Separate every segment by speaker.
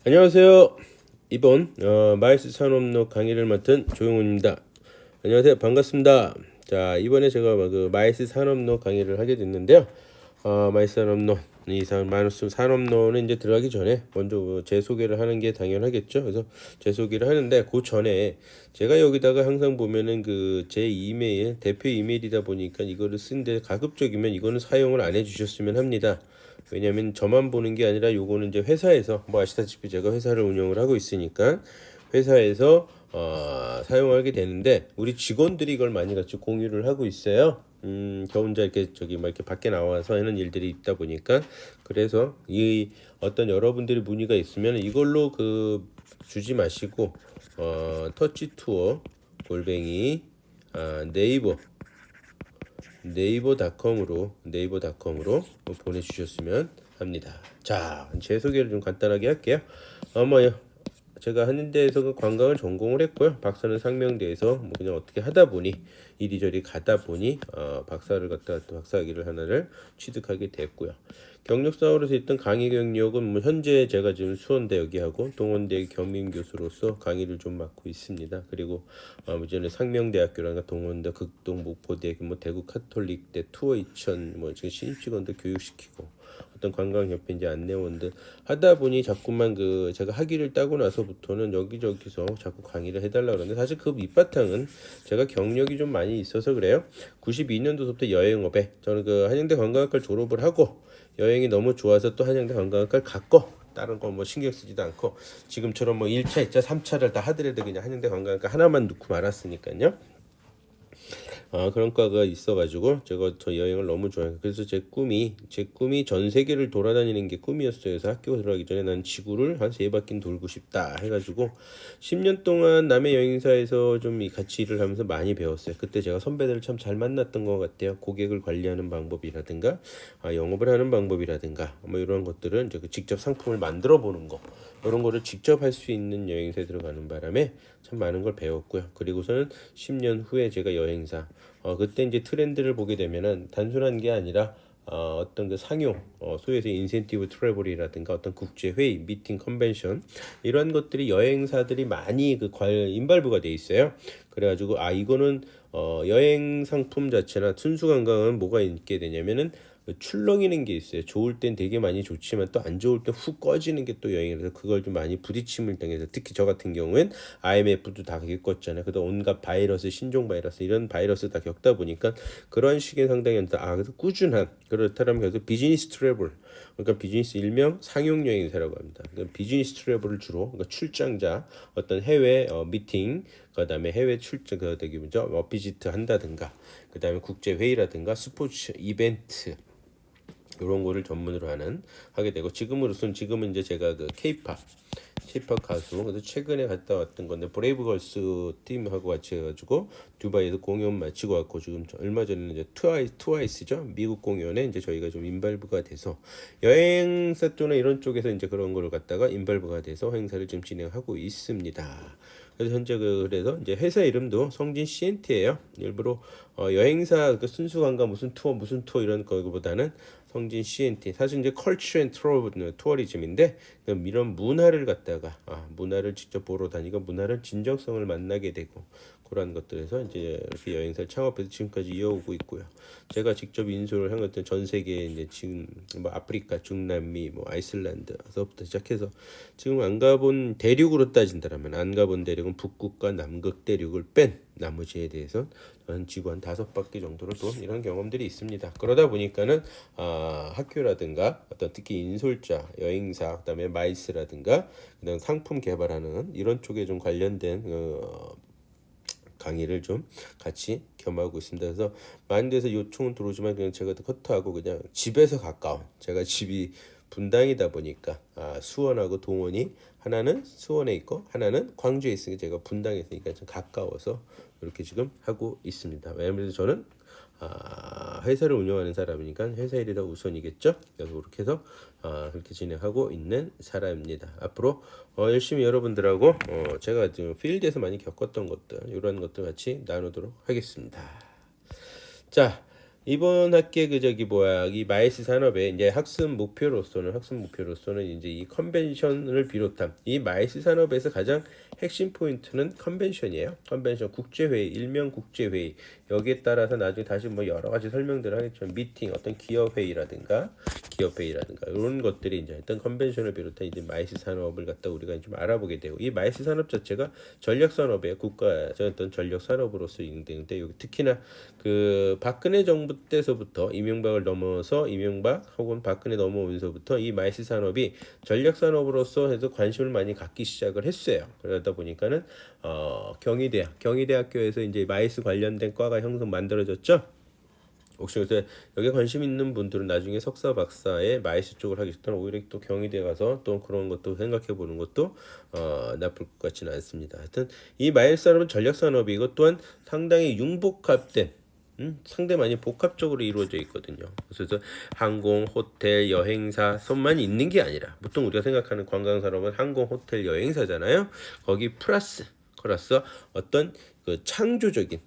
Speaker 1: 안녕하세요. 이번 마이스 산업로 강의를 맡은 조용훈입니다. 안녕하세요. 반갑습니다. 자, 이번에 제가 그 마이스 산업로 강의를 하게 됐는데요. 마이스 산업로 마이스 산업로는 이제 들어가기 전에 먼저 제 소개를 하는 게 당연하겠죠. 그래서 제 소개를 하는데 그 전에 제가 여기다가 항상 보면은 그 제 이메일 대표 이메일이다 보니까 이거를 쓴데 가급적이면 이거는 사용을 안 해주셨으면 합니다. 왜냐면 저만 보는 게 아니라 요거는 이제 회사에서 뭐 아시다시피 제가 회사를 운영을 하고 있으니까 회사에서 사용하게 되는데 우리 직원들이 이걸 많이 같이 공유를 하고 있어요. 저 혼자 이렇게 저기 막 이렇게 밖에 나와서 하는 일들이 있다 보니까 그래서 이 어떤 여러분들이 문의가 있으면 이걸로 그 주지 마시고 터치 투어 골뱅이 네이버닷컴으로 보내주셨으면 합니다. 자, 제 소개를 좀 간단하게 할게요. 제가 하는 데에서 관광을 전공을 했고요. 박사는 상명대에서 뭐 그냥 어떻게 하다 보니 이리저리 가다 보니 박사를 갖다 박사학위를 하나를 취득하게 됐고요. 경력상으로서 있던 강의 경력은 뭐 현재 제가 지금 수원대 여기하고 동원대 겸임 교수로서 강의를 좀 맡고 있습니다. 그리고 전에 상명대학교라든가 동원대, 극동, 목포대, 뭐 대구 카톨릭대, 투어 2000, 뭐 지금 신입직원들 교육시키고 어떤 관광협회 이제 안내원들 하다 보니 자꾸만 그 제가 학위를 따고 나서부터는 여기저기서 자꾸 강의를 해달라 그러는데 사실 그 밑바탕은 제가 경력이 좀 많이 있어서 그래요. 92년도부터 여행업에 저는 그 한양대 관광학과를 졸업을 하고 여행이 너무 좋아서 또 한양대 관광학과를 갔고 다른 거 뭐 신경 쓰지도 않고 지금처럼 뭐 1차, 2차, 3차를 다 하더라도 그냥 한양대 관광학과 하나만 놓고 말았으니까요. 그런 과가 있어가지고 제가 저 여행을 너무 좋아해요. 그래서 제 꿈이 전 세계를 돌아다니는 게 꿈이었어요. 그래서 학교 들어가기 전에 난 지구를 한 3바퀴 돌고 싶다 해가지고 10년 동안 남해 여행사에서 좀 같이 일을 하면서 많이 배웠어요. 그때 제가 선배들을 참 잘 만났던 것 같아요. 고객을 관리하는 방법이라든가 영업을 하는 방법이라든가 뭐 이런 것들은 이제 직접 상품을 만들어 보는 거 이런 거를 직접 할 수 있는 여행사에 들어가는 바람에 참 많은 걸 배웠고요. 그리고서는 10년 후에 제가 여행사 그때 이제 트렌드를 보게 되면은 단순한 게 아니라 어떤 그 상용 소위에서 인센티브 트래블이라든가 어떤 국제 회의, 미팅, 컨벤션 이런 것들이 여행사들이 많이 그 인발부가 돼 있어요. 그래가지고 이거는 여행 상품 자체나 순수 관광은 뭐가 있게 되냐면은 출렁이는 게 있어요. 좋을 땐 되게 많이 좋지만 또 안 좋을 때 훅 꺼지는 게 또 여행이라서 그걸 좀 많이 부딪힘을 당해서 특히 저 같은 경우엔 IMF도 다 겪었잖아요. 그래서 온갖 바이러스, 신종 바이러스 이런 바이러스 다 겪다 보니까 그런 식의 상당히 그래서 꾸준한 그렇다면 그래서 비즈니스 트래블 그러니까 비즈니스 일명 상용 여행사라고 합니다. 그러니까 비즈니스 트래블을 주로 그러니까 출장자 어떤 해외 미팅 그다음에 해외 출장 되게 뭐죠 비지트 한다든가 그다음에 국제 회의라든가 스포츠 이벤트 이런 거를 전문으로 하게 되고 지금은 이제 제가 그 케이팝 가수 그래서 최근에 갔다 왔던 건데 브레이브걸스 팀하고 같이 해가지고 두바이에서 공연 마치고 왔고 지금 얼마 전에 이제 트와이스죠 미국 공연에 이제 저희가 좀 인발부가 돼서 여행사 또는 이런 쪽에서 이제 그런 거를 갖다가 인발부가 돼서 행사를 좀 진행하고 있습니다. 그래서 현재 그래서 이제 회사 이름도 성진 CNT예요. 일부러 여행사 그 순수 관광 무슨 투어 이런 거보다는 성진 CNT 사실 이제 컬처 앤 투어리즘인데 이런 문화를 갖다가 문화를 직접 보러 다니고 문화를 진정성을 만나게 되고 그런 것들에서 이제 이렇게 여행사를 창업해서 지금까지 이어오고 있고요. 제가 직접 인솔을 한 것들 전 세계 이제 지금 뭐 아프리카, 중남미, 뭐 아이슬란드서부터 시작해서 지금 안 가본 대륙으로 따진다면 안 가본 대륙은 북극과 남극 대륙을 뺀 나머지에 대해서 한 지구 한 5바퀴 정도를 돈 이런 경험들이 있습니다. 그러다 보니까는 학교라든가 어떤 특히 인솔자, 여행사, 그다음에 마이스라든가 그다음 상품 개발하는 이런 쪽에 좀 관련된 강의를 좀 같이 겸하고 있습니다. 그래서 많은 데서 요청은 들어오지만 그냥 제가 커트하고 그냥 집에서 가까운 제가 집이 분당이다 보니까 수원하고 동원이 하나는 수원에 있고 하나는 광주에 있으니까 제가 분당에 있으니까 좀 가까워서 이렇게 지금 하고 있습니다. 왜냐하면 저는 회사를 운영하는 사람이니까 회사 일이 더 우선이겠죠. 그래서 그렇게 해서 그렇게 진행하고 있는 사람입니다. 앞으로 열심히 여러분들하고 제가 지금 필드에서 많이 겪었던 것들 이런 것들 같이 나누도록 하겠습니다. 자, 이번 학기에 그 저기 뭐야 이 마이스 산업의 이제 학습 목표로서는 이제 이 컨벤션을 비롯한 이 마이스 산업에서 가장 핵심 포인트는 컨벤션이에요. 컨벤션 국제회의, 일명 국제회의. 여기에 따라서 나중에 다시 뭐 여러 가지 설명들을 하겠지만 미팅, 어떤 기업회의라든가 이런 것들이 이제 어떤 컨벤션을 비롯한 이제 마이스 산업을 갖다 우리가 좀 알아보게 되고 이 마이스 산업 자체가 전략 산업의 국가 어떤 전략 산업으로서 인정되는데 여기 특히나 그 박근혜 정부 때서부터 이명박을 넘어서 이명박 혹은 박근혜 넘어오면서부터 이 마이스 산업이 전략 산업으로서 해서 관심을 많이 갖기 시작을 했어요. 그러다 보니까는 경희대학교에서 이제 마이스 관련된 과가 형성 만들어졌죠. 혹시 그래서 여기에 관심 있는 분들은 나중에 석사 박사의 마이스 쪽을 하기 싫다면 오히려 또 경희대 가서 또 그런 것도 생각해 보는 것도 나쁠 것 같지는 않습니다. 하여튼 이 마이스 산업은 전략 산업이고 또한 상당히 융복합된 상당히 많이 복합적으로 이루어져 있거든요. 그래서 항공, 호텔, 여행사 손만 있는 게 아니라 보통 우리가 생각하는 관광 산업은 항공, 호텔, 여행사잖아요. 거기 플러스 어떤 그 창조적인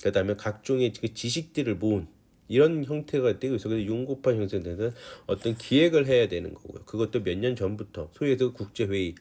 Speaker 1: 그다음에 각종의 그 지식들을 모은 이런 형태가 되고 있어. 그래서 융복합 형성되는 어떤 기획을 해야 되는 거고요. 그것도 몇 년 전부터 소위에서 국제회의,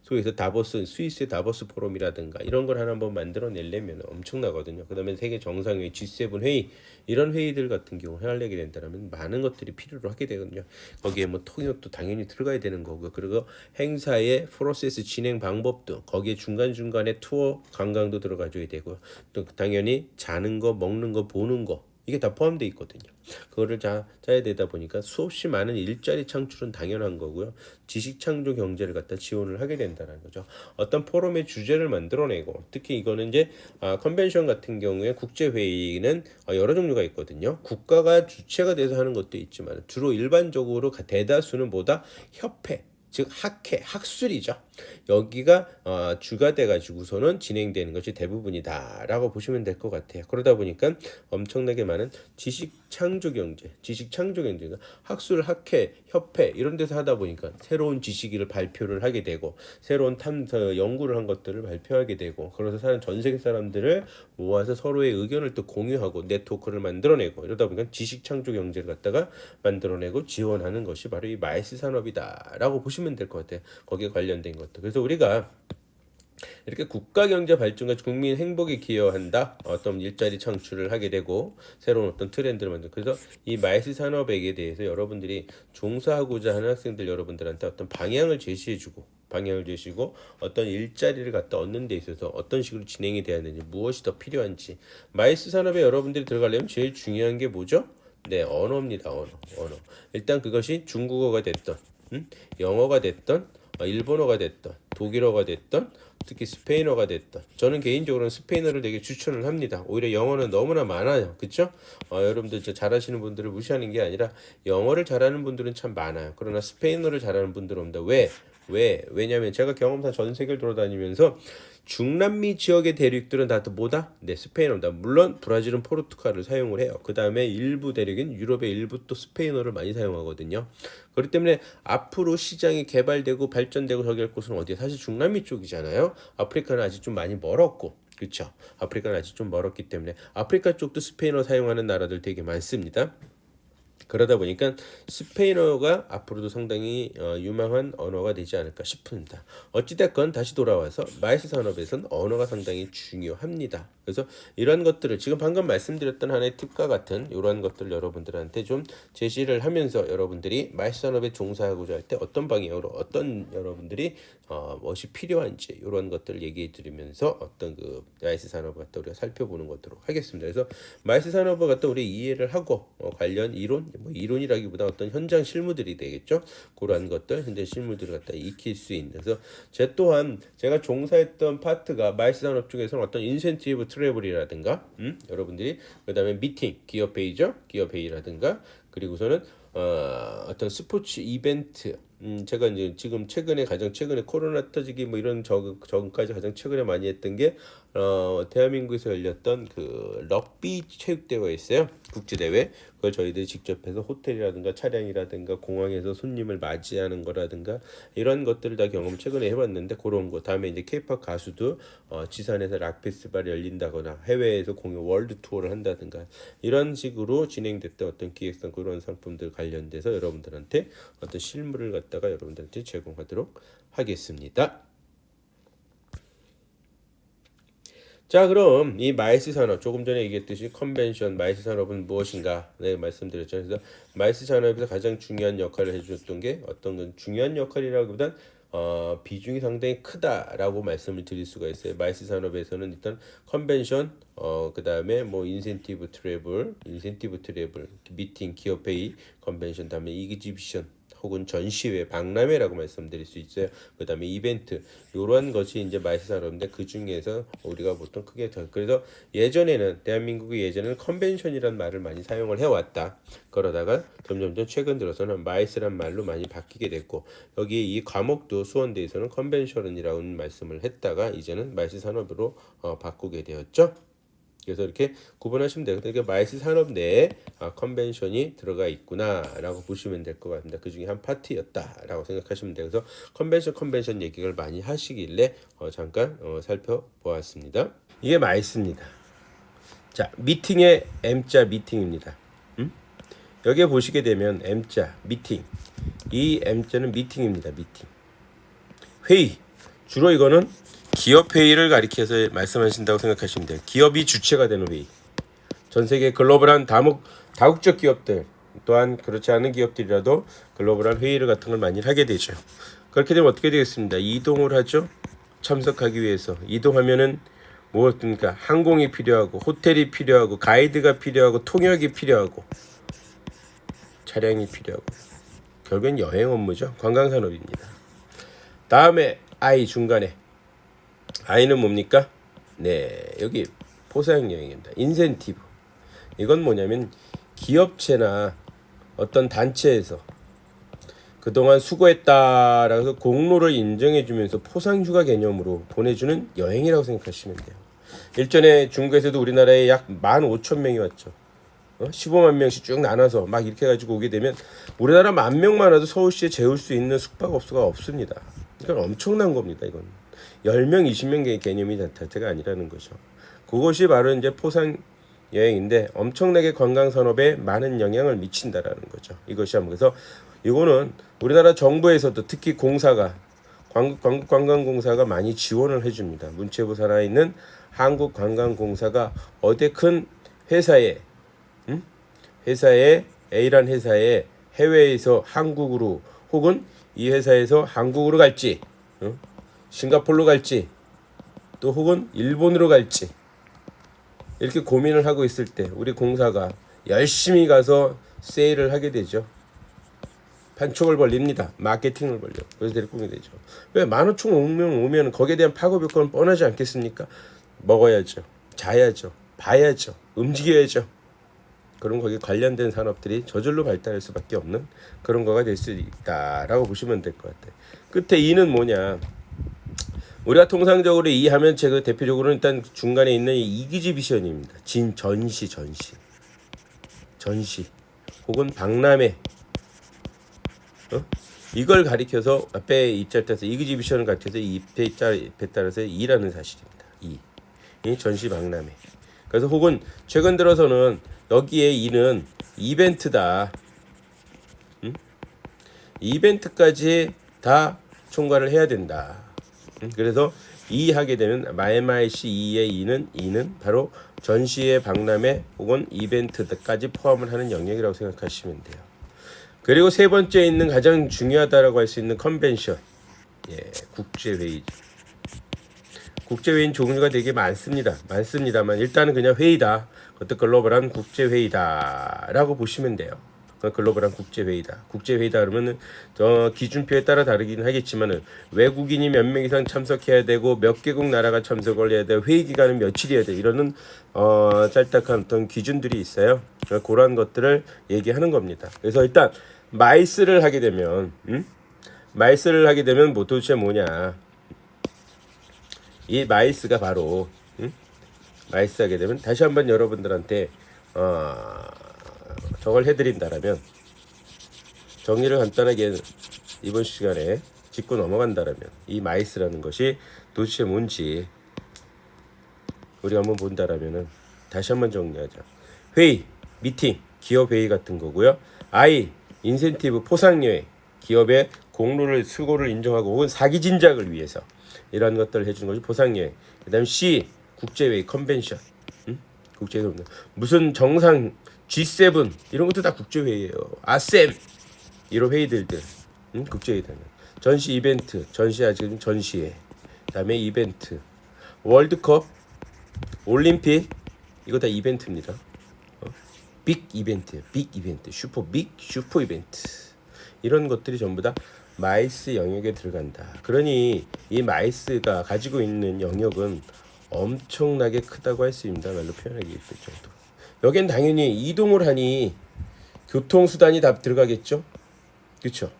Speaker 1: 소위에서 다보스, 스위스의 다보스 포럼이라든가 이런 걸 하나 한번 만들어내려면 엄청나거든요. 그다음에 세계 정상회의, G7 회의 이런 회의들 같은 경우 하려게 된다면 많은 것들이 필요로 하게 되거든요. 거기에 뭐 통역도 당연히 들어가야 되는 거고요. 그리고 행사의 프로세스 진행 방법도 거기에 중간중간에 투어 관광도 들어가줘야 되고요. 또 당연히 자는 거, 먹는 거, 보는 거 이게 다 포함되어 있거든요. 그거를 짜야 되다 보니까 수없이 많은 일자리 창출은 당연한 거고요. 지식 창조 경제를 갖다 지원을 하게 된다는 거죠. 어떤 포럼의 주제를 만들어내고 특히 이거는 이제 컨벤션 같은 경우에 국제회의는 여러 종류가 있거든요. 국가가 주체가 돼서 하는 것도 있지만 주로 일반적으로 대다수는 뭐다? 협회 즉 학회, 학술이죠. 여기가 주가 돼가지고서는 진행되는 것이 대부분이다라고 보시면 될 것 같아요. 그러다 보니까 엄청나게 많은 지식 창조 경제, 학술, 학회, 협회 이런 데서 하다 보니까 새로운 지식을 발표를 하게 되고 새로운 연구를 한 것들을 발표하게 되고 그래서 사는 전 세계 사람들을 모아서 서로의 의견을 또 공유하고 네트워크를 만들어내고 이러다 보니까 지식 창조 경제를 갖다가 만들어내고 지원하는 것이 바로 이 마이스 산업이다라고 보시면 될 것 같아요. 거기에 관련된 것도. 그래서 우리가 이렇게 국가 경제 발전과 국민 행복에 기여한다. 어떤 일자리 창출을 하게 되고 새로운 어떤 트렌드를 만들. 그래서 이 마이스 산업에 대해서 여러분들이 종사하고자 하는 학생들 여러분들한테 어떤 방향을 제시해주고 어떤 일자리를 갖다 얻는 데 있어서 어떤 식으로 진행이 돼야 되는지 무엇이 더 필요한지 마이스 산업에 여러분들이 들어가려면 제일 중요한 게 뭐죠? 네, 언어입니다. 언어. 일단 그것이 중국어가 됐던 영어가 됐던 일본어가 됐던 독일어가 됐던 특히 스페인어가 됐던 저는 개인적으로는 스페인어를 되게 추천을 합니다. 오히려 영어는 너무나 많아요. 그렇죠? 여러분들 잘하시는 분들을 무시하는 게 아니라 영어를 잘하는 분들은 참 많아요. 그러나 스페인어를 잘하는 분들은 없다. 왜냐면 제가 경험상 전 세계를 돌아다니면서 중남미 지역의 대륙들은 다 뭐다? 네, 스페인어다. 물론 브라질은 포르투갈을 사용을 해요. 그 다음에 일부 대륙인 유럽의 일부 또 스페인어를 많이 사용하거든요. 그렇기 때문에 앞으로 시장이 개발되고 발전되고 저기 할 곳은 어디야? 사실 중남미 쪽이잖아요. 아프리카는 아직 좀 많이 멀었고 그렇죠. 아프리카는 아직 좀 멀었기 때문에 아프리카 쪽도 스페인어 사용하는 나라들 되게 많습니다. 그러다 보니까 스페인어가 앞으로도 상당히 유망한 언어가 되지 않을까 싶습니다. 어찌됐건 다시 돌아와서 마이스 산업에서는 언어가 상당히 중요합니다. 그래서 이런 것들을 지금 방금 말씀드렸던 하나의 팁과 같은 이런 것들을 여러분들한테 좀 제시를 하면서 여러분들이 마이스 산업에 종사하고자 할 때 어떤 방향으로 어떤 여러분들이 무엇이 필요한지 이런 것들을 얘기해 드리면서 어떤 그 마이스 산업을 갖다 우리가 살펴보는 것도록 하겠습니다. 그래서 마이스 산업을 갖다 우리 이해를 하고 관련 이론 이론이라기보다 어떤 현장 실무들이 되겠죠. 그러한 것들 현재 실무들을 갖다 익힐 수 있는. 그래서 제 또한 제가 종사했던 파트가 마이스 산업 쪽에서는 어떤 인센티브 트래블이라든가 여러분들이 그다음에 미팅 기업 회의죠. 기업 회의라든가 그리고서는 어떤 스포츠 이벤트 제가 이제 지금 가장 최근에 코로나 터지기 뭐 이런 전까지 가장 최근에 많이 했던 게 대한민국에서 열렸던 그 럭비 체육대회가 있어요. 국제대회. 그걸 저희들이 직접 해서 호텔이라든가 차량이라든가 공항에서 손님을 맞이하는 거라든가 이런 것들을 다 경험 최근에 해봤는데 그런 거 다음에 이제 케이팝 가수도 지산에서 락 페스티벌이 열린다거나 해외에서 공연 월드 투어를 한다든가 이런 식으로 진행됐던 어떤 기획상 그런 상품들 관련돼서 여러분들한테 어떤 실물을 갖다가 여러분들한테 제공하도록 하겠습니다. 자, 그럼 이 마이스 산업 조금 전에 얘기했듯이 컨벤션 마이스 산업은 무엇인가 말씀드렸죠. 그래서 마이스 산업에서 가장 중요한 역할을 해줬던 게 어떤 건 중요한 역할이라기보단 비중이 상당히 크다라고 말씀을 드릴 수가 있어요. 마이스 산업에서는 일단 컨벤션, 그 다음에 뭐 인센티브 트래블, 미팅, 기업 회의, 컨벤션, 다음에 이그지비션 혹은 전시회, 박람회라고 말씀드릴 수 있어요. 그 다음에 이벤트 이러한 것이 이제 마이스 산업인데 그 중에서 우리가 보통 크게 그래서 예전에는 대한민국이 예전에는 컨벤션이란 말을 많이 사용을 해왔다. 그러다가 점점점 최근 들어서는 마이스란 말로 많이 바뀌게 됐고 여기 이 과목도 수원대에서는 컨벤션이라고 말씀을 했다가 이제는 마이스 산업으로 바꾸게 되었죠. 그래서 이렇게 구분하시면 돼요. 그러니까 마이스 산업 내에 컨벤션이 들어가 있구나라고 보시면 될 것 같습니다. 그 중에 한 파트였다라고 생각하시면 돼요. 그래서 컨벤션 얘기를 많이 하시길래 잠깐 살펴보았습니다. 이게 마이스입니다. 자, 미팅의 M자 미팅입니다. 여기에 보시게 되면 M자 미팅, 이 M자는 미팅입니다. 미팅, 회의. 주로 이거는 기업 회의를 가리켜서 말씀하신다고 생각하시면 돼요. 기업이 주체가 되는 회의. 전 세계 글로벌한 다국적 기업들 또한 그렇지 않은 기업들이라도 글로벌한 회의를 같은 걸 많이 하게 되죠. 그렇게 되면 어떻게 되겠습니다. 이동을 하죠. 참석하기 위해서. 이동하면은 무엇입니까? 항공이 필요하고 호텔이 필요하고 가이드가 필요하고 통역이 필요하고 차량이 필요하고 결국엔 여행 업무죠. 관광산업입니다. 다음에 I 중간에 I는 뭡니까? 네, 여기 포상여행입니다. 인센티브. 이건 뭐냐면 기업체나 어떤 단체에서 그동안 수고했다라고 공로를 인정해주면서 포상휴가 개념으로 보내주는 여행이라고 생각하시면 돼요. 일전에 중국에서도 우리나라에 약 15,000명이 왔죠. 15만 명씩 쭉 나눠서 막 이렇게 해가지고 오게 되면 우리나라 10,000만 와도 서울시에 재울 수 있는 숙박업소가 없습니다. 이건 엄청난 겁니다. 이건 10명, 20명 개념이 자체가 아니라는 거죠. 그것이 바로 이제 포상 여행인데 엄청나게 관광 산업에 많은 영향을 미친다라는 거죠. 이것이 그래서 이거는 우리나라 정부에서도 특히 공사가 관광공사가 많이 지원을 해줍니다. 문체부 산하에 있는 한국관광공사가 어디 큰 회사에 A란 회사에 해외에서 한국으로 혹은 이 회사에서 한국으로 갈지 싱가포르로 갈지 또 혹은 일본으로 갈지 이렇게 고민을 하고 있을 때 우리 공사가 열심히 가서 세일을 하게 되죠. 판촉을 벌립니다. 마케팅을 벌려. 그래서 데리고 오게 되죠. 왜 15,000명 오면 거기에 대한 파급 효과는 뻔하지 않겠습니까? 먹어야죠. 자야죠. 봐야죠. 움직여야죠. 그럼 거기에 관련된 산업들이 저절로 발달할 수밖에 없는 그런 거가 될 수 있다라고 보시면 될 것 같아요. 끝에 이는 뭐냐? 우리가 통상적으로 이 하면 제가 대표적으로는 일단 중간에 있는 이 이기지비션입니다. 전시 혹은 박람회 이걸 가리켜서 앞에 이자를 따라서 이기지비션을 가리켜서 이 앞에 따라서 이라는 사실입니다. 이 전시 박람회. 그래서 혹은 최근 들어서는 여기에 이는 이벤트다. 이벤트까지 다 총괄을 해야 된다. 그래서 이 하게 되면 MIC 2의 이는 바로 전시회 박람회 혹은 이벤트까지 포함을 하는 영역이라고 생각하시면 돼요. 그리고 세 번째 있는 가장 중요하다라고 할 수 있는 컨벤션. 국제회의죠. 국제회의는 종류가 되게 많습니다만 일단은 그냥 회의다. 그것도 글로벌한 국제회의다라고 보시면 돼요. 글로벌한 국제회의다. 국제회의다 그러면은 기준표에 따라 다르긴 하겠지만은 외국인이 몇 명 이상 참석해야 되고 몇 개국 나라가 참석을 해야 돼. 회의 기간은 며칠이어야 돼. 이러는 짤딱한 어떤 기준들이 있어요. 그런 것들을 얘기하는 겁니다. 그래서 일단 마이스를 하게 되면 마이스를 하게 되면 뭐 도대체 뭐냐? 이 마이스가 바로 마이스 하게 되면 다시 한번 여러분들한테 저걸 해드린다라면 정리를 간단하게 이번 시간에 짚고 넘어간다라면 이 마이스라는 것이 도대체 뭔지 우리가 한번 본다라면은 다시 한번 정리하자. 회의, 미팅, 기업 회의 같은 거고요. I, 인센티브, 포상여행, 기업의 공로를 수고를 인정하고 혹은 사기 진작을 위해서 이런 것들을 해주는 것이 포상여행. 그다음 C, 국제회의, 컨벤션. 국제회의 무슨 정상 G7 이런 것도 다 국제회의예요. 아셈 이런 회의들들 국제회의들. 전시 이벤트, 전시야 지금 전시회. 그다음에 이벤트, 월드컵, 올림픽 이거 다 이벤트입니다. 빅 이벤트예요. 빅 이벤트, 슈퍼 이벤트 이런 것들이 전부 다 마이스 영역에 들어간다. 그러니 이 마이스가 가지고 있는 영역은 엄청나게 크다고 할 수 있습니다. 말로 표현하기 힘들 정도. 여긴 당연히 이동을 하니 교통수단이 다 들어가겠죠. 그렇죠.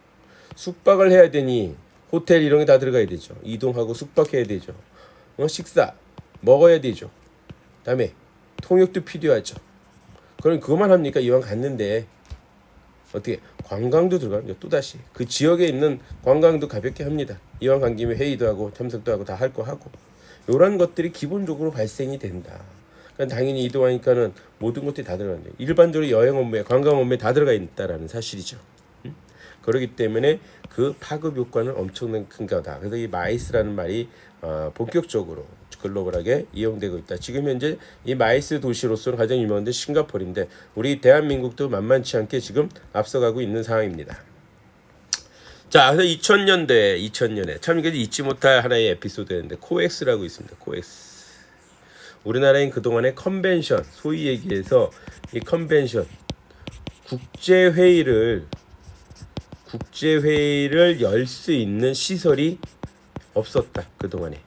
Speaker 1: 숙박을 해야 되니 호텔 이런 게 다 들어가야 되죠. 이동하고 숙박해야 되죠. 식사 먹어야 되죠. 다음에 통역도 필요하죠. 그럼 그것만 합니까? 이왕 갔는데 어떻게 관광도 들어가죠. 또다시 그 지역에 있는 관광도 가볍게 합니다. 이왕 간 김에 회의도 하고 참석도 하고 다 할 거 하고 이런 것들이 기본적으로 발생이 된다. 그러니까 당연히 이동하니까는 모든 것들이 다 들어간다. 일반적으로 여행 업무에 관광 업무에 다 들어가 있다라는 사실이죠. 그렇기 때문에 그 파급 효과는 엄청난 큰 거다. 그래서 이 마이스라는 말이 본격적으로 글로벌하게 이용되고 있다. 지금 현재 이 마이스 도시로서는 가장 유명한 데 싱가포르인데 우리 대한민국도 만만치 않게 지금 앞서가고 있는 상황입니다. 자, 그래서 2000년에 참 이게 잊지 못할 하나의 에피소드였는데 코엑스라고 있습니다. 코엑스. 우리나라엔 그동안의 컨벤션, 소위 얘기해서 이 컨벤션 국제회의를 열 수 있는 시설이 없었다. 그동안에.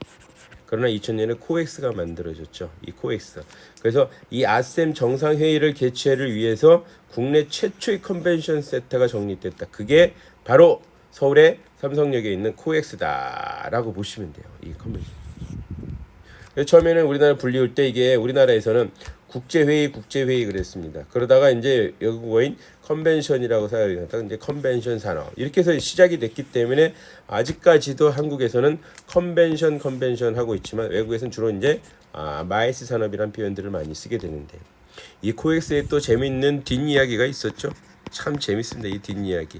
Speaker 1: 그러나 2000년에 코엑스가 만들어졌죠. 이 코엑스. 그래서 이 아셈 정상회의를 개최를 위해서 국내 최초의 컨벤션 센터가 정립됐다. 그게 바로 서울의 삼성역에 있는 코엑스다라고 보시면 돼요. 이 컨벤션. 처음에는 우리나라 불리울 때 이게 우리나라에서는 국제회의 그랬습니다. 그러다가 이제 외국어인 컨벤션이라고 사용했다. 이제 컨벤션 산업 이렇게 해서 시작이 됐기 때문에 아직까지도 한국에서는 컨벤션 하고 있지만 외국에서는 주로 이제 마이스 산업이라는 표현들을 많이 쓰게 되는데 이 코엑스에 또 재밌는 뒷이야기가 있었죠. 참 재밌습니다. 이 뒷이야기.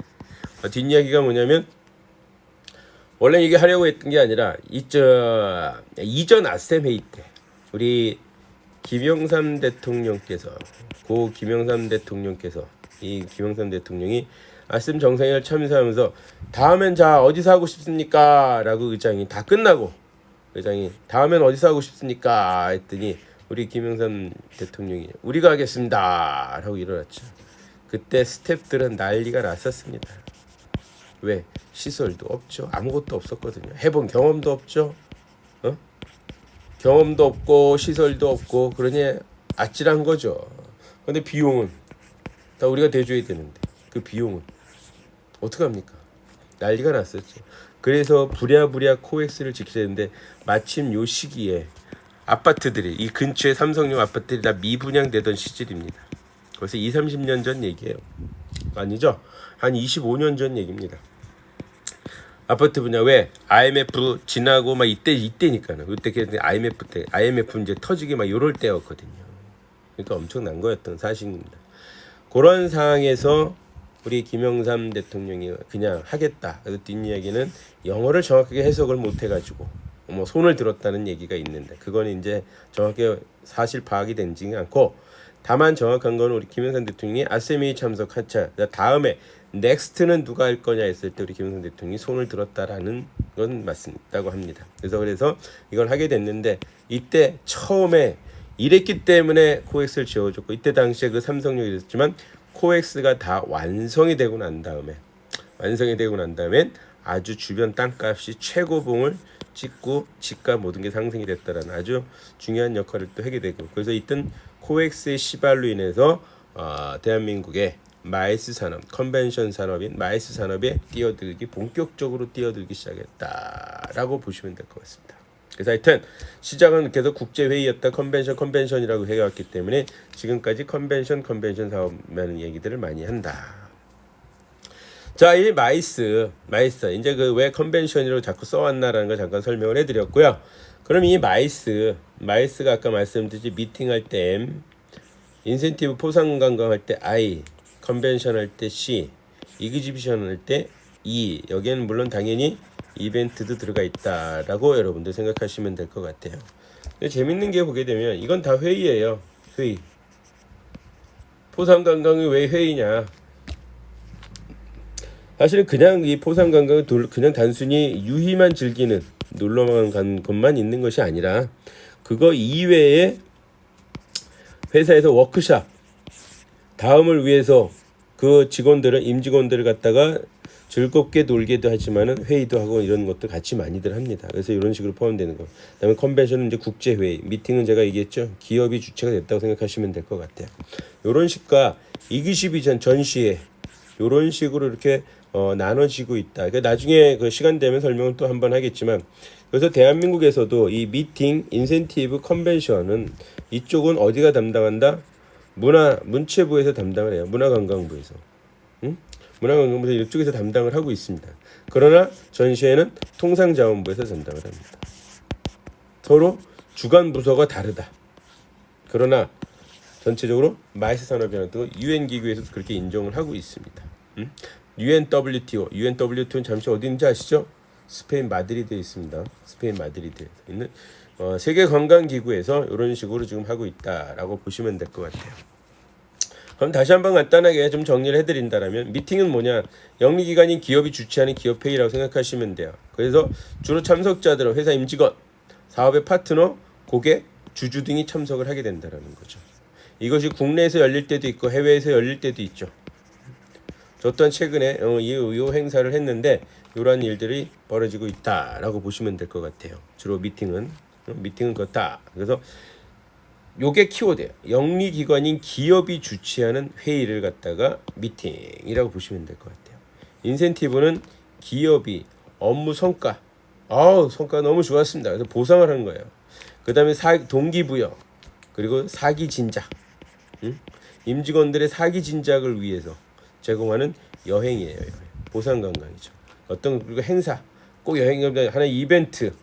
Speaker 1: 뒷이야기가 뭐냐면 원래 이게 하려고 했던 게 아니라 이전 아셈 회의 때 우리 김영삼 대통령께서 이 김영삼 대통령이 아셈 정상회의를 참석하면서 다음엔 자 어디서 하고 싶습니까? 라고 의장이 다 끝나고 의장이 다음엔 어디서 하고 싶습니까? 했더니 우리 김영삼 대통령이 우리가 하겠습니다. 라고 일어났죠. 그때 스태프들은 난리가 났었습니다. 왜? 시설도 없죠. 아무것도 없었거든요. 해본 경험도 없죠. 경험도 없고 시설도 없고 그러니 아찔한 거죠. 근데 비용은 다 우리가 대줘야 되는데 그 비용은 어떡합니까? 난리가 났었죠. 그래서 부랴부랴 코엑스를 지켜야 되는데 마침 요 시기에 아파트들이 이 근처에 삼성역 아파트들이 다 미분양되던 시절입니다. 벌써 20-30년 전 얘기예요. 아니죠? 한 25년 전 얘기입니다. 아파트 분야 왜 IMF 지나고 막 이때니까는 그때 IMF 이제 터지기 막 요럴 때였거든요. 그러니까 엄청난 거였던 사실입니다. 그런 상황에서 우리 김영삼 대통령이 그냥 하겠다. 그래서 뒷이야기는 영어를 정확하게 해석을 못 해가지고 뭐 손을 들었다는 얘기가 있는데 그건 이제 정확하게 사실 파악이 되지 않고 다만 정확한 건 우리 김영삼 대통령이 아셈회의 참석하자 다음에 넥스트는 누가 할 거냐 했을 때 우리 김영삼 대통령이 손을 들었다라는 건 맞다고 합니다. 그래서 이걸 하게 됐는데 이때 처음에 이랬기 때문에 코엑스를 지어줬고 이때 당시에 그 삼성역이 있었지만 코엑스가 다 완성이 되고 난 다음엔 아주 주변 땅값이 최고봉을 찍고 집값 모든 게 상승이 됐다라는 아주 중요한 역할을 또 하게 되고 그래서 이땐 코엑스의 시발로 인해서 대한민국의 마이스 산업, 컨벤션 산업인 마이스 산업에 본격적으로 뛰어들기 시작했다라고 보시면 될 것 같습니다. 그래서 하여튼 시작은 계속 국제회의였다 컨벤션이라고 해왔기 때문에 지금까지 컨벤션 사업이라는 얘기들을 많이 한다. 자, 이 마이스 이제 그 왜 컨벤션이라고 자꾸 써왔나라는 걸 잠깐 설명을 해드렸고요. 그럼 이 마이스가 아까 말씀드렸듯이 미팅할 때 M, 인센티브 포상관광 할 때 I, 컨벤션 할 때 C, 이그지비션 할 때 E, 여기에는 물론 당연히 이벤트도 들어가 있다라고 여러분들 생각하시면 될 것 같아요. 근데 재밌는 게 보게 되면 이건 다 회의예요. 회의. 포상관광이 왜 회의냐? 사실은 그냥 이 포상관광은 그냥 단순히 유희만 즐기는 놀러만 간 것만 있는 것이 아니라 그거 이외에 회사에서 워크샵 다음을 위해서 그 임직원들을 갖다가 즐겁게 놀게도 하지만은 회의도 하고 이런 것도 같이 많이들 합니다. 그래서 이런 식으로 포함되는 거. 그다음에 컨벤션은 이제 국제회의, 미팅은 제가 얘기했죠. 기업이 주체가 됐다고 생각하시면 될 것 같아요. 이런 식과 이기시비전 전시회 이런 식으로 이렇게 나눠지고 있다. 그러니까 나중에 그 시간 되면 설명을 또 한번 하겠지만 그래서 대한민국에서도 이 미팅, 인센티브, 컨벤션은 이쪽은 어디가 담당한다? 문체부에서 담당을 해요. 문화관광부에서. 문화관광부에서 이쪽에서 담당을 하고 있습니다. 그러나 전시회는 통상자원부에서 담당을 합니다. 서로 주관 부서가 다르다. 그러나 전체적으로 마이스 산업연합도 UN 기구에서도 그렇게 인정을 하고 있습니다. UNWTO는 잠시 어디 있는지 아시죠? 스페인 마드리드에 있습니다. 스페인 마드리드에 있는 세계 관광 기구에서 이런 식으로 지금 하고 있다라고 보시면 될 것 같아요. 그럼 다시 한번 간단하게 좀 정리를 해드린다면 미팅은 뭐냐? 영리기관인 기업이 주최하는 기업회의라고 생각하시면 돼요. 그래서 주로 참석자들은 회사 임직원, 사업의 파트너, 고객, 주주 등이 참석을 하게 된다는 거죠. 이것이 국내에서 열릴 때도 있고 해외에서 열릴 때도 있죠. 저 또한 최근에 이 행사를 했는데 이러한 일들이 벌어지고 있다라고 보시면 될 것 같아요. 주로 미팅은 그렇다. 그래서 요게 키워드예요. 영리기관인 기업이 주최하는 회의를 갖다가 미팅이라고 보시면 될 것 같아요. 인센티브는 기업이 업무 성과, 성과 너무 좋았습니다. 그래서 보상을 하는 거예요. 그 다음에 동기부여, 그리고 사기 진작, 임직원들의 사기 진작을 위해서 제공하는 여행이에요. 보상 관광이죠. 그리고 행사, 꼭 여행이 하나 이벤트,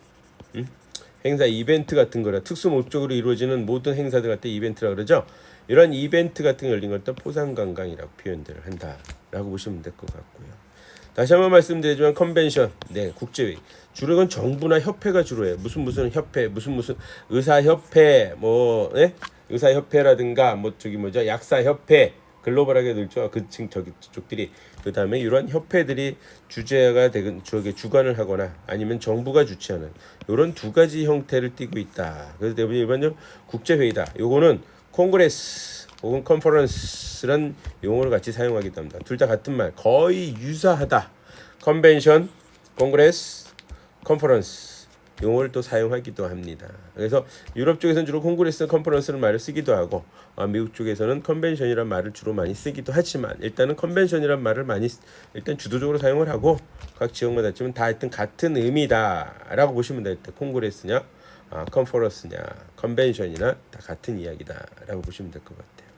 Speaker 1: 행사 이벤트 같은 거라 특수 목적으로 이루어지는 모든 행사들 같은 이벤트라고 그러죠. 이런 이벤트 같은 거 열린 것도 포상 관광이라고 표현들을 한다라고 보시면 될 것 같고요. 다시 한번 말씀드리지만 컨벤션, 국제회의 주로 이건 정부나 협회가 주로 해요. 무슨 협회, 무슨 의사협회, 의사협회라든가 약사협회, 글로벌하게 늘죠. 저쪽들이 그 다음에 이런 협회들이 주제가 되건 주관을 하거나 아니면 정부가 주최하는 이런 두 가지 형태를 띠고 있다. 그래서 대부분 일반적으로 국제회의다. 요거는 콩그레스 혹은 컨퍼런스란 용어를 같이 사용하기도 합니다. 둘 다 같은 말, 거의 유사하다. 컨벤션, 콩그레스, 컨퍼런스 용어를 또 사용하기도 합니다. 그래서 유럽 쪽에서는 주로 콩그레스, 컨퍼런스라는 말을 쓰기도 하고 미국 쪽에서는 컨벤션이라는 말을 주로 많이 쓰기도 하지만 일단은 컨벤션이라는 말을 일단 주도적으로 사용을 하고 각 지역마다 지금 다 하여튼 같은 의미다라고 보시면 될 때 콩그레스냐, 컨퍼런스냐, 컨벤션이나 다 같은 이야기다라고 보시면 될 것 같아요.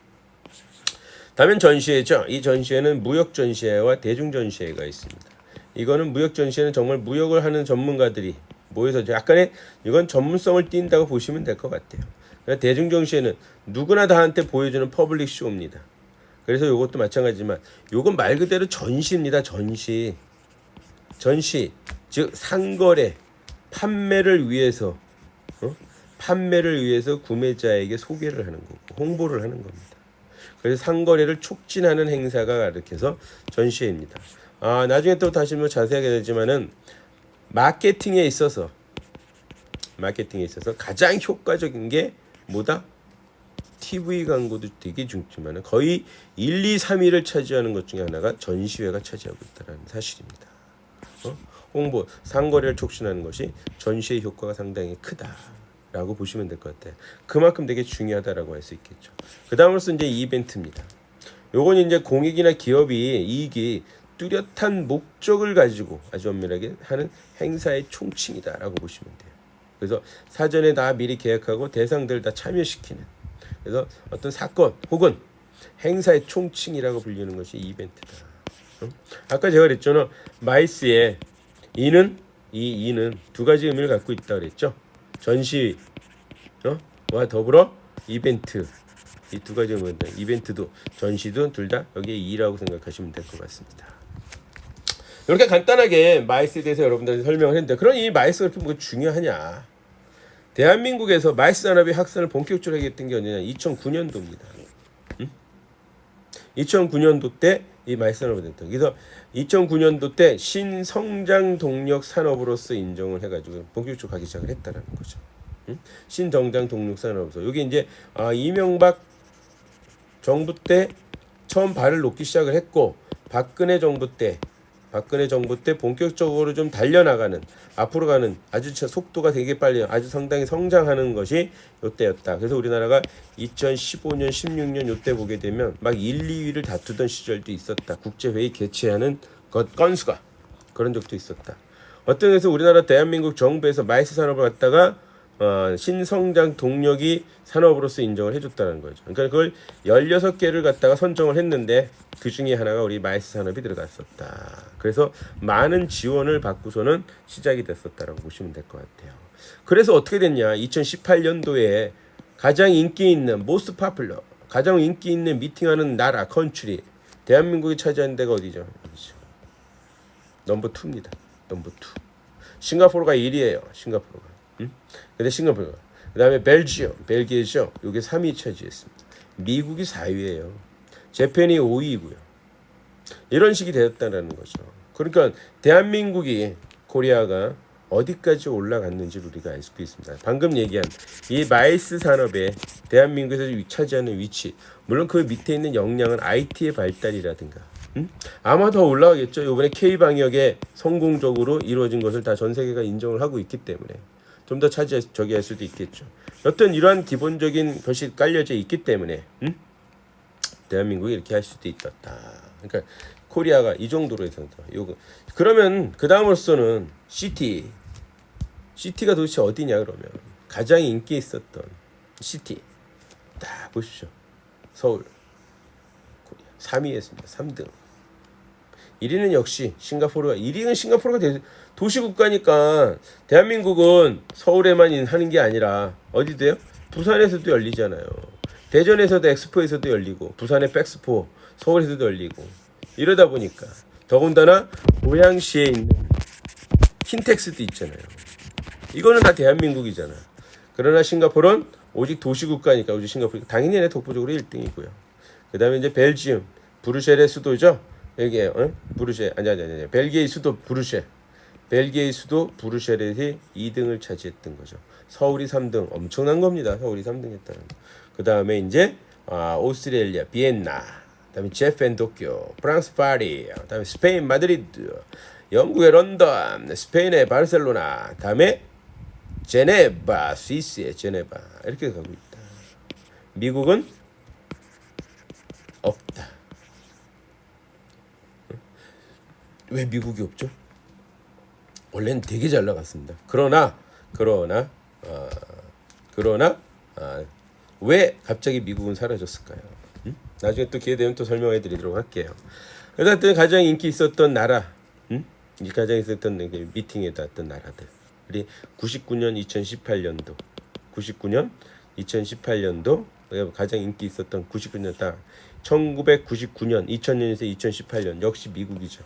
Speaker 1: 다음엔 전시회죠. 이 전시회는 무역 전시회와 대중 전시회가 있습니다. 이거는 무역 전시회는 정말 무역을 하는 전문가들이 모여서 약간의 이건 전문성을 띈다고 보시면 될 것 같아요. 대중 전시회는 누구나 다한테 보여주는 퍼블릭 쇼입니다. 그래서 이것도 마찬가지지만 이건 말 그대로 전시입니다. 전시, 즉 상거래, 판매를 위해서 구매자에게 소개를 하는 거고 홍보를 하는 겁니다. 그래서 상거래를 촉진하는 행사가 가르쳐서 전시회입니다. 나중에 또 다시 자세하게 되지만은 마케팅에 있어서 가장 효과적인 게 뭐다? TV 광고도 되게 중요하지만 거의 1, 2, 3위를 차지하는 것 중에 하나가 전시회가 차지하고 있다는 사실입니다. 홍보, 상거래를 촉진하는 것이 전시의 효과가 상당히 크다라고 보시면 될 것 같아요. 그만큼 되게 중요하다라고 할 수 있겠죠. 그 다음으로서 이제 이벤트입니다. 요건 이제 공익이나 기업이 이익이 뚜렷한 목적을 가지고 아주 엄밀하게 하는 행사의 총칭이다라고 보시면 돼요. 그래서 사전에 다 미리 계획하고 대상들 다 참여시키는, 그래서 어떤 사건 혹은 행사의 총칭이라고 불리는 것이 이벤트다. 아까 제가 그랬잖아. 마이스의 이는 두 가지 의미를 갖고 있다 그랬죠. 전시 와 더불어 이벤트, 이 두 가지 의미입니다. 이벤트도 전시도 둘 다 여기에 이라고 생각하시면 될 것 같습니다. 이렇게 간단하게 마이스에 대해서 여러분들한테 설명을 했는데, 그럼 이 마이스가 그렇게 뭐 중요하냐? 대한민국에서 마이스 산업의 확산을 본격적으로 하겠던 게 언제냐? 2009년도입니다. 2009년도 때 이 마이스 산업이 됐다. 그래서 2009년도 때 신성장 동력 산업으로서 인정을 해가지고 본격적으로 가기 시작을 했다는 거죠. 신성장 동력 산업으로서. 여기 이제 이명박 정부 때 처음 발을 놓기 시작을 했고, 박근혜 정부 때 본격적으로 좀 달려나가는, 앞으로 가는 아주 속도가 되게 빨리 아주 상당히 성장하는 것이 이때였다. 그래서 우리나라가 2015년, 16년 이때 보게 되면 막 1, 2위를 다투던 시절도 있었다. 국제회의 개최하는 건수가 그런 적도 있었다. 어떤 데서 우리나라 대한민국 정부에서 마이스 산업을 갖다가 신성장 동력이 산업으로서 인정을 해줬다는 거죠. 그러니까 그걸 16개를 갖다가 선정을 했는데 그 중에 하나가 우리 마이스 산업이 들어갔었다. 그래서 많은 지원을 받고서는 시작이 됐었다라고 보시면 될 것 같아요. 그래서 어떻게 됐냐? 2018년도에 가장 인기 있는 most popular, 가장 인기 있는 미팅하는 나라, 컨트리, 대한민국이 차지한 데가 어디죠? 넘버 2입니다. 넘버 2. 싱가포르가 1위예요. 싱가포르가. 근데 싱가포르, 그 다음에 벨기에죠. 요게 3위 차지했습니다. 미국이 4위예요. 재팬이 5위이고요. 이런 식이 되었다는 거죠. 그러니까 대한민국이, 코리아가 어디까지 올라갔는지 우리가 알 수 있습니다. 방금 얘기한 이 마이스 산업에 대한민국에서 차지하는 위치, 물론 그 밑에 있는 역량은 IT의 발달이라든가 아마 더 올라가겠죠. 이번에 K방역에 성공적으로 이루어진 것을 다 전 세계가 인정을 하고 있기 때문에 좀 더 저기할 수도 있겠죠. 어떤 이러한 기본적인 것이 깔려져 있기 때문에 대한민국이 이렇게 할 수도 있었다. 그러니까 코리아가 이 정도로 해서 요거. 그러면 그 다음으로서는 시티가 도대체 어디냐? 그러면 가장 인기 있었던 시티 딱 보십시오. 서울, 코리아 3위였습니다. 3등. 1위는 역시 싱가포르가, 1위는 싱가포르가 도시국가니까 대한민국은 서울에만 하는 게 아니라 어디도요? 부산에서도 열리잖아요. 대전에서도 엑스포에서도 열리고, 부산의 백스포, 서울에서도 열리고, 이러다 보니까 더군다나 고양시에 있는 킨텍스도 있잖아요. 이거는 다 대한민국이잖아. 그러나 싱가포르는 오직 도시국가니까 오직 싱가포르 당연히 얘네 독보적으로 1등이고요. 그 다음에 이제 벨지움, 브뤼셀의 수도죠. 여기에 브뤼셀 아니 벨기에의 수도 브뤼셀. 벨기에의 수도 브뤼셀이 2등을 차지했던 거죠. 서울이 3등, 엄청난 겁니다. 서울이 3등 했다는 거. 그 다음에 이제 오스트레일리아 비엔나, 그다음에 제펜 도쿄, 프랑스 파리, 그다음에 스페인 마드리드, 영국의 런던, 스페인의 바르셀로나, 다음에 제네바, 스위스의 제네바, 이렇게 가고 있다. 미국은 없다. 왜 미국이 없죠? 원래는 되게 잘 나갔습니다. 그러나 왜 갑자기 미국은 사라졌을까요? 나중에 또 기회 되면 또 설명해 드리도록 할게요. 그래서 가장 인기 있었던 나라, 가장 있었던 미팅에 나왔던 나라들. 우리 99년, 2018년도 가장 인기 있었던 99년 딱 1999년, 2000년에서 2018년 역시 미국이죠.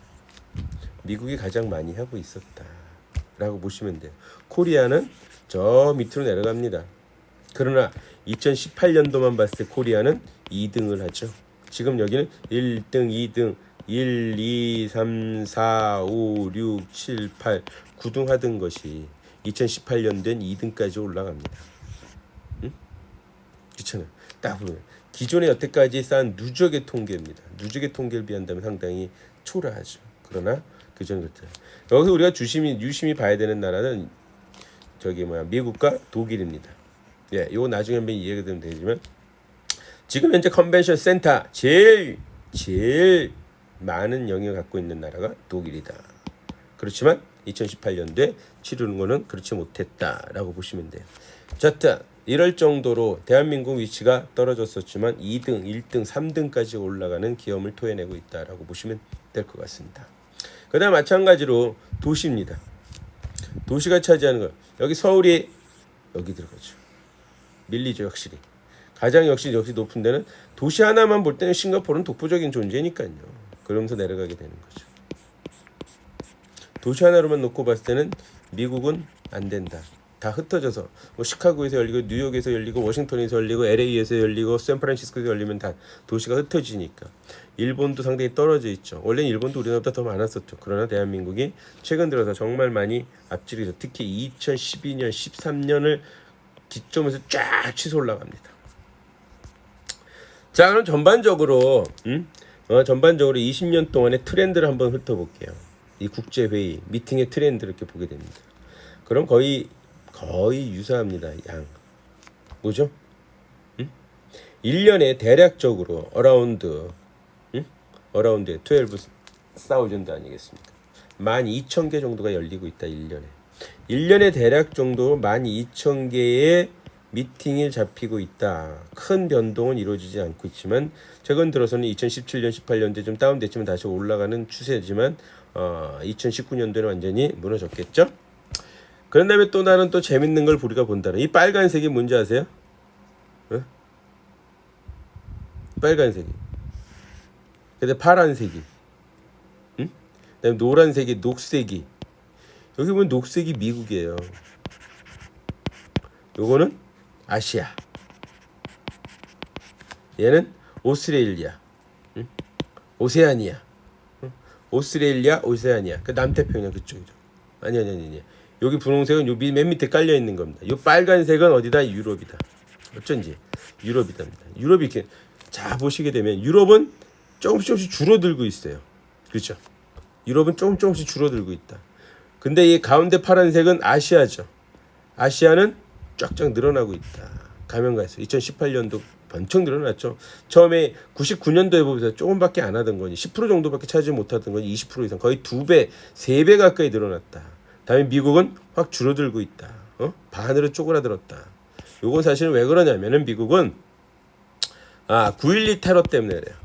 Speaker 1: 미국이 가장 많이 하고 있었다라고 보시면 돼요. 코리아는 저 밑으로 내려갑니다. 그러나 2018년도만 봤을 때 코리아는 2등을 하죠. 지금 여기는 1등, 2등, 1, 2, 3, 4, 5, 6, 7, 8, 9등 하던 것이 2018년도엔 2등까지 올라갑니다. 그렇잖아요. 딱 보면 기존의 여태까지 쌓은 누적의 통계입니다. 누적의 통계를 비한다면 상당히 초라하죠. 그러나 그전 그렇다. 여기서 우리가 유심히 봐야 되는 나라는 미국과 독일입니다. 예, 요거 나중에 한번 이해가 되면 되지만 지금 현재 컨벤션 센터 제일 제일 많은 영향을 갖고 있는 나라가 독일이다. 그렇지만 2018년도에 치르는 거는 그렇지 못했다라고 보시면 돼요. 자, 이럴 정도로 대한민국 위치가 떨어졌었지만 2등, 1등, 3등까지 올라가는 기염을 토해내고 있다라고 보시면 될 것 같습니다. 그 다음 마찬가지로 도시입니다. 도시가 차지하는 거, 여기 서울이 여기 들어가죠. 밀리죠, 확실히. 가장 역시 높은 데는 도시 하나만 볼 때는 싱가포르는 독보적인 존재니까요. 그러면서 내려가게 되는 거죠. 도시 하나로만 놓고 봤을 때는 미국은 안 된다. 다 흩어져서 뭐 시카고에서 열리고 뉴욕에서 열리고 워싱턴에서 열리고 LA에서 열리고 샌프란시스코에서 열리면 다 도시가 흩어지니까. 일본도 상당히 떨어져 있죠. 원래는 일본도 우리나라보다 더 많았었죠. 그러나 대한민국이 최근 들어서 정말 많이 앞지르죠. 특히 2012년, 13년을 기점에서 쫙 치솟 올라갑니다. 자, 그럼 전반적으로 20년 동안의 트렌드를 한번 훑어볼게요. 이 국제회의, 미팅의 트렌드를 이렇게 보게 됩니다. 그럼 거의 유사합니다. 양. 뭐죠? 1년에 대략적으로 어라운드에 12,000 아니겠습니까? 12,000개 정도가 열리고 있다. 1년에 대략 정도 12,000개의 미팅이 잡히고 있다. 큰 변동은 이루어지지 않고 있지만 최근 들어서는 2017년, 18년도에 좀 다운됐지만 다시 올라가는 추세지만 2019년도에는 완전히 무너졌겠죠? 그런 다음에 또 나는 또 재밌는 걸 우리가 본다는 이 빨간색이 뭔지 아세요? 빨간색이. 근데 파란색이. 그다음에 노란색이, 녹색이. 여기 보면 녹색이 미국이에요. 요거는 아시아. 얘는 오스트레일리아. 오세아니아. 오스트레일리아, 오세아니아. 그 남태평양 그쪽이죠. 아니. 여기 분홍색은 요 맨 밑에 깔려 있는 겁니다. 요 빨간색은 어디다? 유럽이다. 어쩐지 유럽이다. 유럽이 이렇게 자 보시게 되면 유럽은 조금씩 줄어들고 있어요. 그렇죠? 유럽은 조금씩 줄어들고 있다. 근데 이 가운데 파란색은 아시아죠. 아시아는 쫙쫙 늘어나고 있다. 가면 갈수록 2018년도 번쩍 늘어났죠. 처음에 99년도에 보면서 조금밖에 안 하던 거니 10% 정도밖에 차지 못하던 거니 20% 이상 거의 2배, 3배 가까이 늘어났다. 다음에 미국은 확 줄어들고 있다. 반으로 쪼그라들었다. 요건 사실은 왜 그러냐면은 미국은 9.12 테러 때문에 그래요.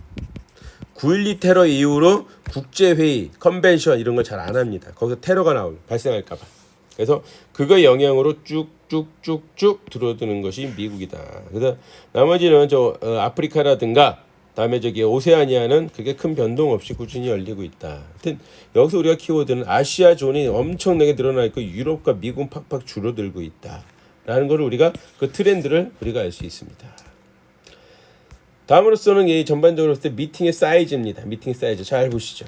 Speaker 1: 9.12 테러 이후로 국제회의, 컨벤션 이런 걸 잘 안 합니다. 거기서 테러가 발생할까 봐. 그래서 그거 영향으로 쭉쭉쭉쭉 들어드는 것이 미국이다. 그래서 나머지는 아프리카라든가 다음에 오세아니아는 그게 큰 변동 없이 꾸준히 열리고 있다. 하여튼 여기서 우리가 키워드는 아시아 존이 엄청나게 늘어나 있고 유럽과 미국 팍팍 줄어들고 있다. 라는 걸 우리가 그 트렌드를 우리가 알 수 있습니다. 다음으로서는 이 전반적으로 봤을 때 미팅의 사이즈입니다. 미팅 사이즈 잘 보시죠.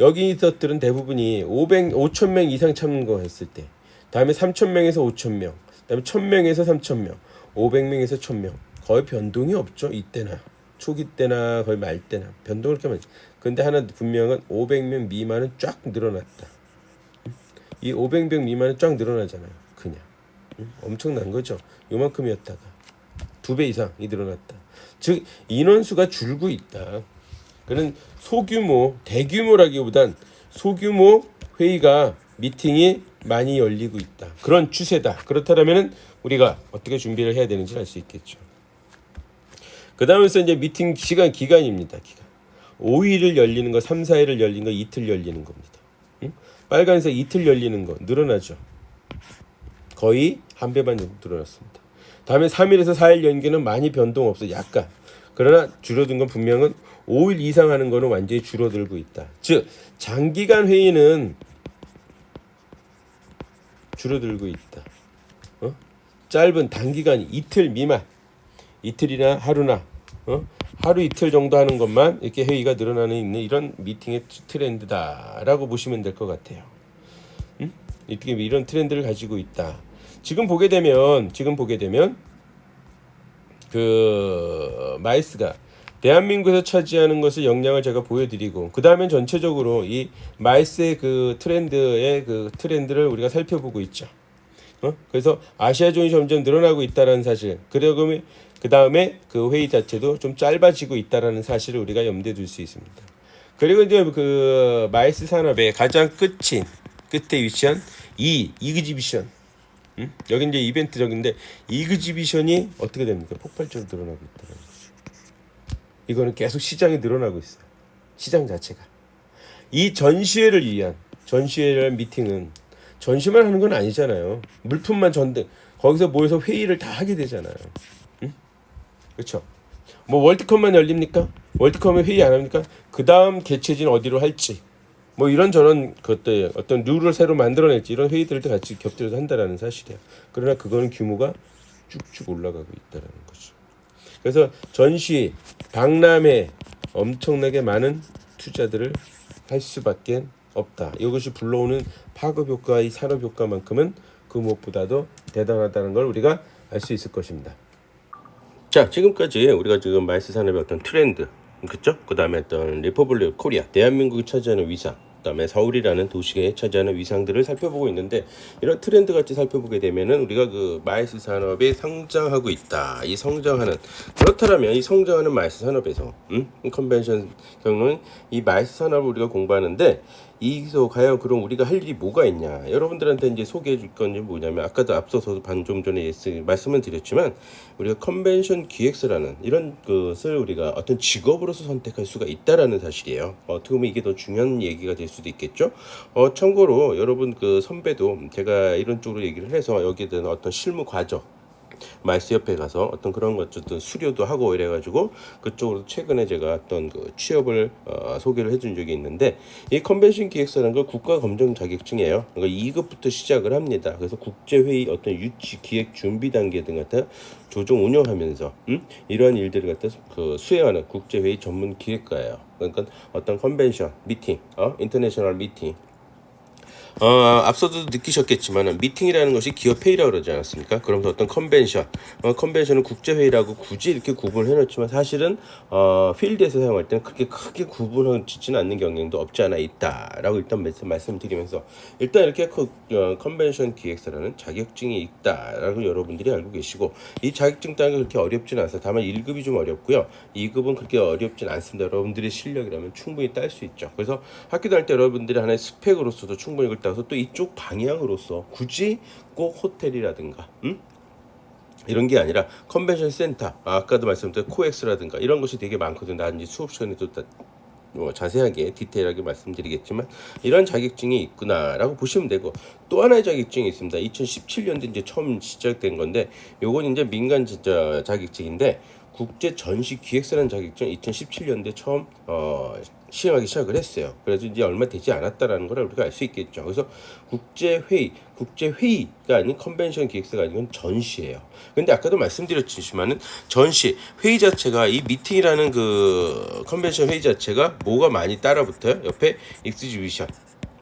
Speaker 1: 여기 있었들은 대부분이 5,000명 이상 참가했을 때, 다음에 3,000명에서 5,000명, 다음에 1,000명에서 3,000명, 500명에서 1,000명. 거의 변동이 없죠. 이때나 초기 때나 거의 말 때나 변동을 이렇게 많이. 근데 하나 분명한 500명 미만은 쫙 늘어났다. 이 500명 미만은 쫙 늘어나잖아요. 그냥 엄청난 거죠. 요만큼이었다가 2배 이상이 늘어났다. 즉 인원수가 줄고 있다. 그는 소규모, 대규모라기보단 소규모 회의가 미팅이 많이 열리고 있다. 그런 추세다. 그렇다면 우리가 어떻게 준비를 해야 되는지 알 수 있겠죠. 그 다음에서 이제 미팅 기간입니다. 5일을 열리는 거, 3, 4일을 열리는 거, 이틀 열리는 겁니다. 빨간색 이틀 열리는 거 늘어나죠. 거의 한 배만 정도 늘어났습니다. 다음에 3일에서 4일 연기는 많이 변동 없어. 약간. 그러나 줄어든 건 분명은 5일 이상 하는 거는 완전히 줄어들고 있다. 즉 장기간 회의는 줄어들고 있다. 짧은 단기간 이틀 미만, 이틀이나 하루나 하루 이틀 정도 하는 것만 이렇게 회의가 늘어나는 있는 이런 미팅의 트렌드다라고 보시면 될 것 같아요. 이렇게 이런 트렌드를 가지고 있다. 지금 보게 되면 그 마이스가 대한민국에서 차지하는 것을 역량을 제가 보여드리고 그 다음엔 전체적으로 이 마이스의 그 트렌드를 우리가 살펴보고 있죠. 그래서 아시아존이 점점 늘어나고 있다는 사실. 그러면 그 다음에 그 회의 자체도 좀 짧아지고 있다라는 사실을 우리가 염두에 둘 수 있습니다. 그리고 이제 그 마이스 산업의 가장 끝에 위치한 이그지비션. 여기 이제 이벤트적인데 이그지비션이 어떻게 됩니까? 폭발적으로 늘어나고 있다는 거죠. 이거는 계속 시장이 늘어나고 있어요. 시장 자체가. 이 전시회를 미팅은 전시만 하는 건 아니잖아요. 물품만 거기서 모여서 회의를 다 하게 되잖아요. 그렇죠? 뭐 월드컵만 열립니까? 월드컵에 회의 안 합니까? 그 다음 개최지는 어디로 할지 뭐 이런저런 것들 어떤 룰을 새로 만들어낼지 이런 회의들도 같이 곁들여서 한다라는 사실이에요. 그러나 그거는 규모가 쭉쭉 올라가고 있다는 거죠. 그래서 전시 박람회 엄청나게 많은 투자들을 할 수밖에 없다. 이것이 불러오는 파급 효과의 산업 효과만큼은 그 무엇보다도 대단하다는 걸 우리가 알 수 있을 것입니다. 자, 지금까지 우리가 지금 마이스 산업의 어떤 트렌드, 그렇죠? 그 다음에 어떤 리퍼블릭 코리아, 대한민국이 차지하는 위상, 그 다음에 서울이라는 도시에 차지하는 위상들을 살펴보고 있는데, 이런 트렌드 같이 살펴보게 되면은 우리가 그 마이스 산업이 성장하고 있다. 이 성장하는, 그렇다면 이 성장하는 마이스 산업에서 컨벤션 경로는 이 마이스 산업을 우리가 공부하는데, 이기서 과연 그럼 우리가 할 일이 뭐가 있냐? 여러분들한테 이제 소개해 줄 건 뭐냐면, 아까도 앞서서 좀 전에 말씀을 드렸지만, 우리가 컨벤션 기획사라는 이런 것을 우리가 어떤 직업으로서 선택할 수가 있다라는 사실이에요. 어떻게 보면 이게 더 중요한 얘기가 될 수도 있겠죠. 참고로 여러분 그 선배도 제가 이런 쪽으로 얘기를 해서 여기에 대한 어떤 실무 과정, 마이스 옆에 가서 어떤 그런 것 어떤 수료도 하고 이래가지고 그쪽으로 최근에 제가 어떤 그 취업을 소개를 해준 적이 있는데, 이 컨벤션 기획사라는 거 국가 검증 자격증이에요. 그러니까 2급부터 시작을 합니다. 그래서 국제회의 어떤 유치 기획 준비 단계 등 같은 조정 운영하면서 이러한 일들을 갖다 그 수행하는 국제회의 전문 기획가예요. 그러니까 어떤 컨벤션 미팅, 인터내셔널 미팅. 앞서도 느끼셨겠지만 미팅이라는 것이 기업 회의라고 그러지 않았습니까? 그러면서 어떤 컨벤션은 국제회의라고 굳이 이렇게 구분을 해놓지만 사실은 필드에서 사용할 때는 그렇게 크게 구분을 짓지는 않는 경향도 없지 않아 있다라고 일단 말씀드리면서, 일단 이렇게 컨벤션 기획사라는 자격증이 있다라고 여러분들이 알고 계시고, 이 자격증 따는 게 그렇게 어렵지는 않아요. 다만 1급이 좀 어렵고요. 2급은 그렇게 어렵진 않습니다. 여러분들의 실력이라면 충분히 딸 수 있죠. 그래서 학교 다닐 때 여러분들이 하나의 스펙으로서도 충분히 이걸 따서 또 이쪽 방향으로서 굳이 꼭 호텔이라든가 이런 게 아니라 컨벤션 센터, 아까도 말씀드린 코엑스라든가 이런 것이 되게 많거든요. 나 이제 수업 시간에 또 자세하게 디테일하게 말씀드리겠지만 이런 자격증이 있구나라고 보시면 되고, 또 하나의 자격증이 있습니다. 2017년도 이제 처음 시작된 건데, 요건 이제 민간 진짜 자격증인데 국제 전시 기획사라는 자격증 2017년도에 처음 시행하기 시작을 했어요. 그래서 이제 얼마 되지 않았다라는 걸 우리가 알 수 있겠죠. 그래서 국제회의가 아닌 컨벤션 기획사가 아닌 건 전시예요. 근데 아까도 말씀드렸지만은 전시 회의 자체가 이 미팅이라는 그 컨벤션 회의 자체가 뭐가 많이 따라붙어요. 옆에 익스지비션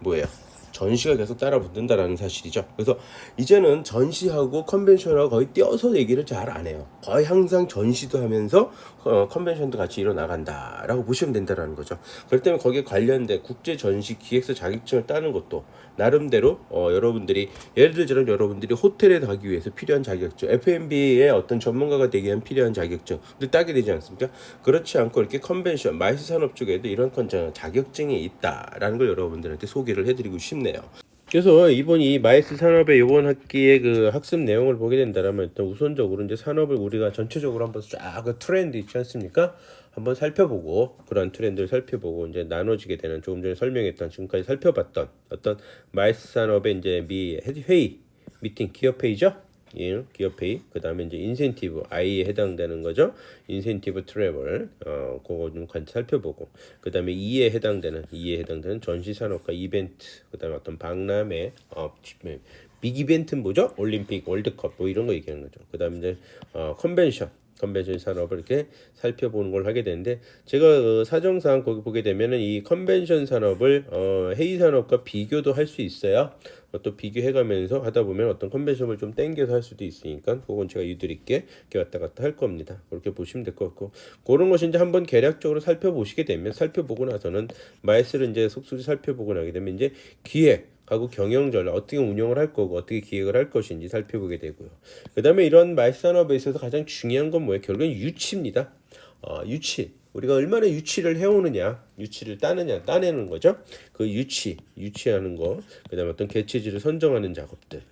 Speaker 1: 뭐예요? 전시가 계속 따라 붙는다라는 사실이죠. 그래서 이제는 전시하고 컨벤션하고 거의 띄어서 얘기를 잘 안 해요. 거의 항상 전시도 하면서 컨벤션도 같이 일어나간다라고 보시면 된다라는 거죠. 그렇기 때문에 거기에 관련된 국제 전시 기획사 자격증을 따는 것도 나름대로 여러분들이 예를 들자면 여러분들이 호텔에 가기 위해서 필요한 자격증, F&B의 어떤 전문가가 되기 위한 필요한 자격증을 따게 되지 않습니까? 그렇지 않고 이렇게 컨벤션, 마이스 산업 쪽에도 이런 자격증이 있다라는 걸 여러분들한테 소개를 해드리고 싶네요. 그래서 이번 이 마이스 산업의 이번 학기의 그 학습 내용을 보게 된다면 일단 우선적으로 이제 산업을 우리가 전체적으로 한번 쫙 그 트렌드 있지 않습니까? 한번 살펴보고 그런 트렌드를 살펴보고 이제 나눠지게 되는, 조금 전에 설명했던 지금까지 살펴봤던 어떤 마이스 산업의 이제 회의 미팅 기업 회의죠. 예, 기업 회의, 그 다음에 이제 인센티브, I에 해당되는 거죠. 인센티브 트래블, 그거 좀 같이 살펴보고, 그 다음에 E에 해당되는 전시 산업과 이벤트, 그 다음에 어떤 박람회, 빅 이벤트는 뭐죠? 올림픽, 월드컵, 뭐 이런 거 얘기하는 거죠. 그 다음에 이제 컨벤션 산업을 이렇게 살펴보는 걸 하게 되는데, 제가 사정상 거기 보게 되면은 이 컨벤션 산업을 회의 산업과 비교도 할 수 있어요. 또 비교해가면서 하다 보면 어떤 컨벤션을 좀 땡겨서 할 수도 있으니까 그건 제가 유도리 있게 이렇게 왔다 갔다 할 겁니다. 그렇게 보시면 될 것 같고, 그런 것이 이제 한번 개략적으로 살펴보시게 되면, 살펴보고 나서는 마이스를 이제 속속히 살펴보고 나게 되면 이제 기획, 하고 경영 전략 어떻게 운영을 할 거고 어떻게 기획을 할 것인지 살펴보게 되고요. 그다음에 이런 말스 산업에 있어서 가장 중요한 건 뭐예요? 결국은 유치입니다. 유치. 우리가 얼마나 유치를 해오느냐, 유치를 따내는 거죠. 그 유치하는 거, 그다음에 어떤 개체지를 선정하는 작업들.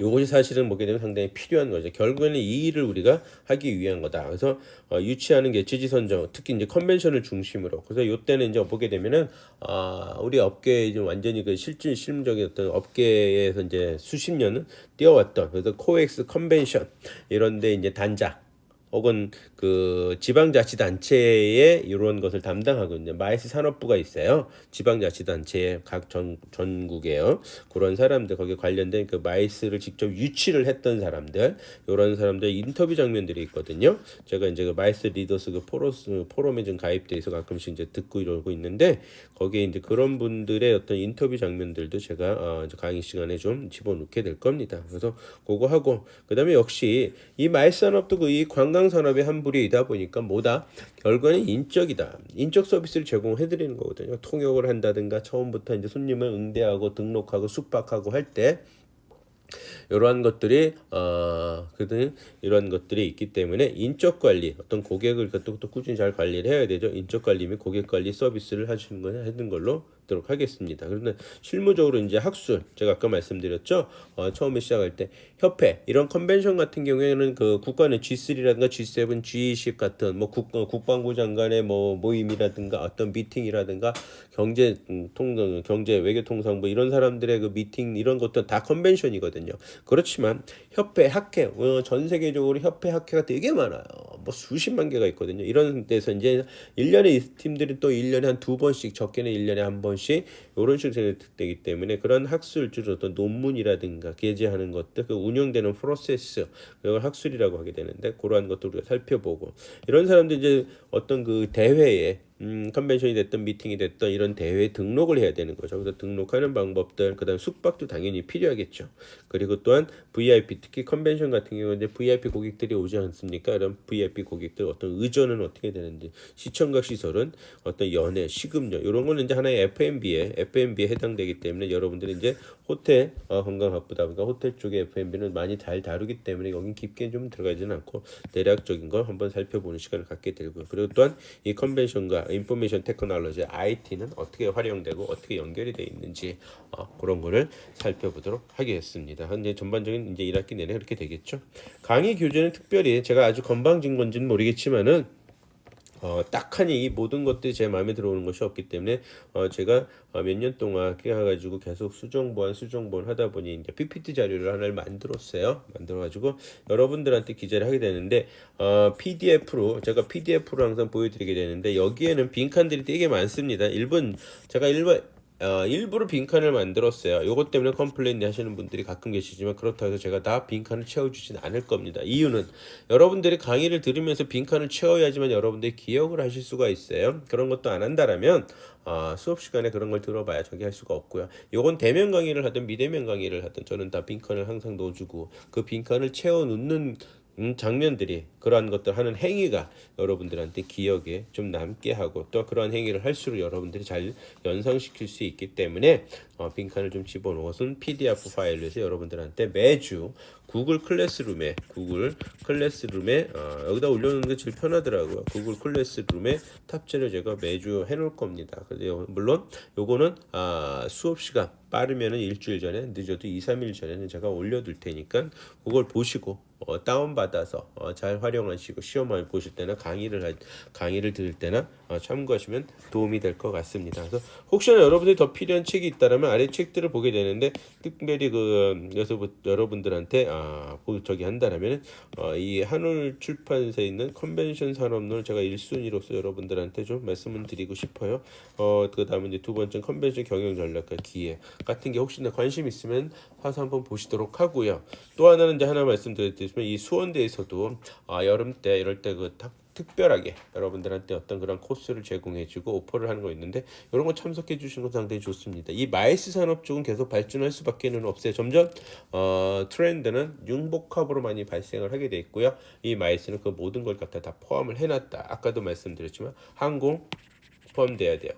Speaker 1: 요것이 사실은 보게 되면 상당히 필요한 거죠. 결국에는 이 일을 우리가 하기 위한 거다. 그래서 유치하는 게 지지 선정, 특히 이제 컨벤션을 중심으로. 그래서 요때는 이제 보게 되면은 우리 업계에 이제 완전히 그 실무적인 어떤 업계에서 이제 수십 년은 뛰어왔던 그래서 코엑스 컨벤션 이런데 이제 단자. 혹은 그 지방자치단체에 이런 것을 담당하거든요. 마이스 산업부가 있어요. 지방자치단체의 각 전국에요. 그런 사람들 거기에 관련된 그 마이스를 직접 유치를 했던 사람들 이런 사람들 인터뷰 장면들이 있거든요. 제가 이제 그 마이스 리더스 그 포럼에 좀 가입돼 있어 가끔씩 이제 듣고 이러고 있는데 거기에 이제 그런 분들의 어떤 인터뷰 장면들도 제가 강의 시간에 좀 집어넣게 될 겁니다. 그래서 그거 하고 그다음에 역시 이 마이스 산업도 그 이 관광 산업의 한 부류이다 보니까 뭐다 결과는 인적이다. 인적 서비스를 제공해 드리는 거거든요. 통역을 한다든가 처음부터 이제 손님을 응대하고 등록하고 숙박하고 할 때 이러한 것들이 그든 이런 것들이 있기 때문에 인적 관리 어떤 고객을 또 꾸준히 잘 관리를 해야 되죠. 인적 관리 및 고객 관리 서비스를 하시는 거 하는 걸로 도록 하겠습니다. 그런데 실무적으로 이제 학술 제가 아까 말씀드렸죠. 처음에 시작할 때 협회 이런 컨벤션 같은 경우에는 그 국가는 G3라든가 G7, G20 같은 뭐 국방부 장관의 뭐 모임이라든가 어떤 미팅이라든가 경제 외교통상부 이런 사람들의 그 미팅 이런 것도 다 컨벤션이거든요. 그렇지만 협회 학회 전 세계적으로 협회 학회가 되게 많아요. 뭐 수십만 개가 있거든요. 이런 데서 이제 1년에 이 팀들이 또 1년에 한 두 번씩 적게는 1년에 한 번씩 이런 식으로 되기 때문에 그런 학술주 어떤 논문이라든가 게재하는 것들 그 운영되는 프로세스 그걸 학술이라고 하게 되는데 그러한 것도 우리가 살펴보고 이런 사람들 이제 어떤 그 대회에 컨벤션이 됐던 미팅이 됐던 이런 대회에 등록을 해야 되는 거죠. 그래서 등록하는 방법들, 그다음 숙박도 당연히 필요하겠죠. 그리고 또한 VIP, 특히 컨벤션 같은 경우는 이제 VIP 고객들이 오지 않습니까? 이런 VIP 고객들 어떤 의전은 어떻게 되는지, 시청각 시설은 어떤 연회, 식음료 이런 거는 이제 하나의 F&B에 해당되기 때문에 여러분들이 이제 호텔 관광학부다 보니까 호텔 쪽의 F&B는 많이 잘 다루기 때문에 여긴 깊게 좀 들어가지는 않고 대략적인 걸 한번 살펴보는 시간을 갖게 되고요. 그리고 또한 이 컨벤션과 인포메이션 테크놀로지 IT는 어떻게 활용되고 어떻게 연결이 되어 있는지 그런 거를 살펴보도록 하겠습니다. 근데 전반적인 이제 1학기 내내 그렇게 되겠죠. 강의 교재는 특별히 제가 아주 건방진 건지는 모르겠지만은 딱하니 이 모든 것들이 제 마음에 들어오는 것이 없기 때문에 제가 몇 년 동안 해가지고 계속 수정 보완 하다 보니 이제 PPT 자료를 하나를 만들어가지고 여러분들한테 기재를 하게 되는데 PDF로 제가 PDF로 항상 보여드리게 되는데 여기에는 빈칸들이 되게 많습니다. 제가 일부러 빈칸을 만들었어요. 요것 때문에 컴플레인 하시는 분들이 가끔 계시지만 그렇다고 해서 제가 다 빈칸을 채워주진 않을 겁니다. 이유는 여러분들이 강의를 들으면서 빈칸을 채워야지만 여러분들이 기억을 하실 수가 있어요. 그런 것도 안 한다라면 수업 시간에 그런 걸 들어봐야 저기 할 수가 없고요. 요건 대면 강의를 하든 비대면 강의를 하든 저는 다 빈칸을 항상 넣어주고 그 빈칸을 채워놓는 장면들이 그러한 것들 하는 행위가 여러분들한테 기억에 좀 남게 하고 또 그러한 행위를 할수록 여러분들이 잘 연상시킬 수 있기 때문에 빈칸을 좀 집어넣어서 PDF 파일로 해서 여러분들한테 매주 구글 클래스룸에 여기다 올려놓는 게 제일 편하더라고요. 구글 클래스룸에 탑재를 제가 매주 해놓을 겁니다. 그래서 물론 요거는 수업 시간 빠르면은 일주일 전에 늦어도 2-3일 전에는 제가 올려둘 테니까 그걸 보시고 다운받아서 잘 활용하시고 시험을 보실 때나 강의를 들을 때나 참고하시면 도움이 될 것 같습니다. 그래서 혹시나 여러분들이 더 필요한 책이 있다면 아래 책들을 보게 되는데 특별히 그래서 여러분들한테 저기 한다라면 이 한울 출판사에 있는 컨벤션 산업론을 제가 1순위로서 여러분들한테 좀 말씀을 드리고 싶어요. 그다음에 이제 두 번째 컨벤션 경영 전략과 기획 같은 게 혹시나 관심 있으면 사서 한번 보시도록 하고요. 또 하나는 이제 하나 말씀드렸지만 이 수원대에서도 여름 때 이럴 때 특별하게 여러분들한테 어떤 그런 코스를 제공해주고 오퍼를 하는 거 있는데 이런 거 참석해 주시는 건 상당히 좋습니다. 이 마이스 산업 쪽은 계속 발전할 수밖에는 없어요. 점점 트렌드는 융복합으로 많이 발생을 하게 돼 있고요. 이 마이스는 그 모든 걸 갖다 다 포함을 해놨다. 아까도 말씀드렸지만 항공 포함돼야 돼요.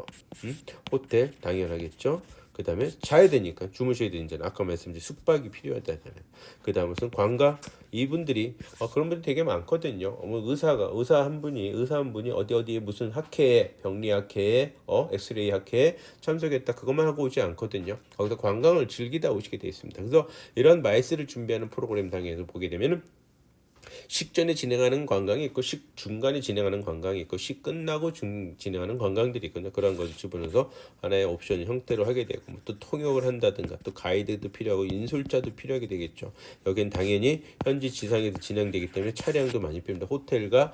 Speaker 1: 호텔 당연하겠죠. 그 다음에 자야 되니까 주무셔야 되잖아요. 아까 말씀드린 숙박이 필요하다잖아요. 그 다음은 관가 이분들이 그런 분들 되게 많거든요. 뭐 의사 한 분이 어디에 무슨 학회에 병리 학회에 엑스레이 학회에 참석했다 그것만 하고 오지 않거든요. 거기서 관광을 즐기다 오시게 되어 있습니다. 그래서 이런 마이스를 준비하는 프로그램 당에서 보게 되면은 식전에 진행하는 관광이 있고 식 중간에 진행하는 관광이 있고 식 끝나고 진행하는 관광들이 있거든요. 그런 것을 집어넣어서 하나의 옵션 형태로 하게 되고 또 통역을 한다든가 또 가이드도 필요하고 인솔자도 필요하게 되겠죠. 여기는 당연히 현지 지상에서 진행되기 때문에 차량도 많이 필요합니다. 호텔과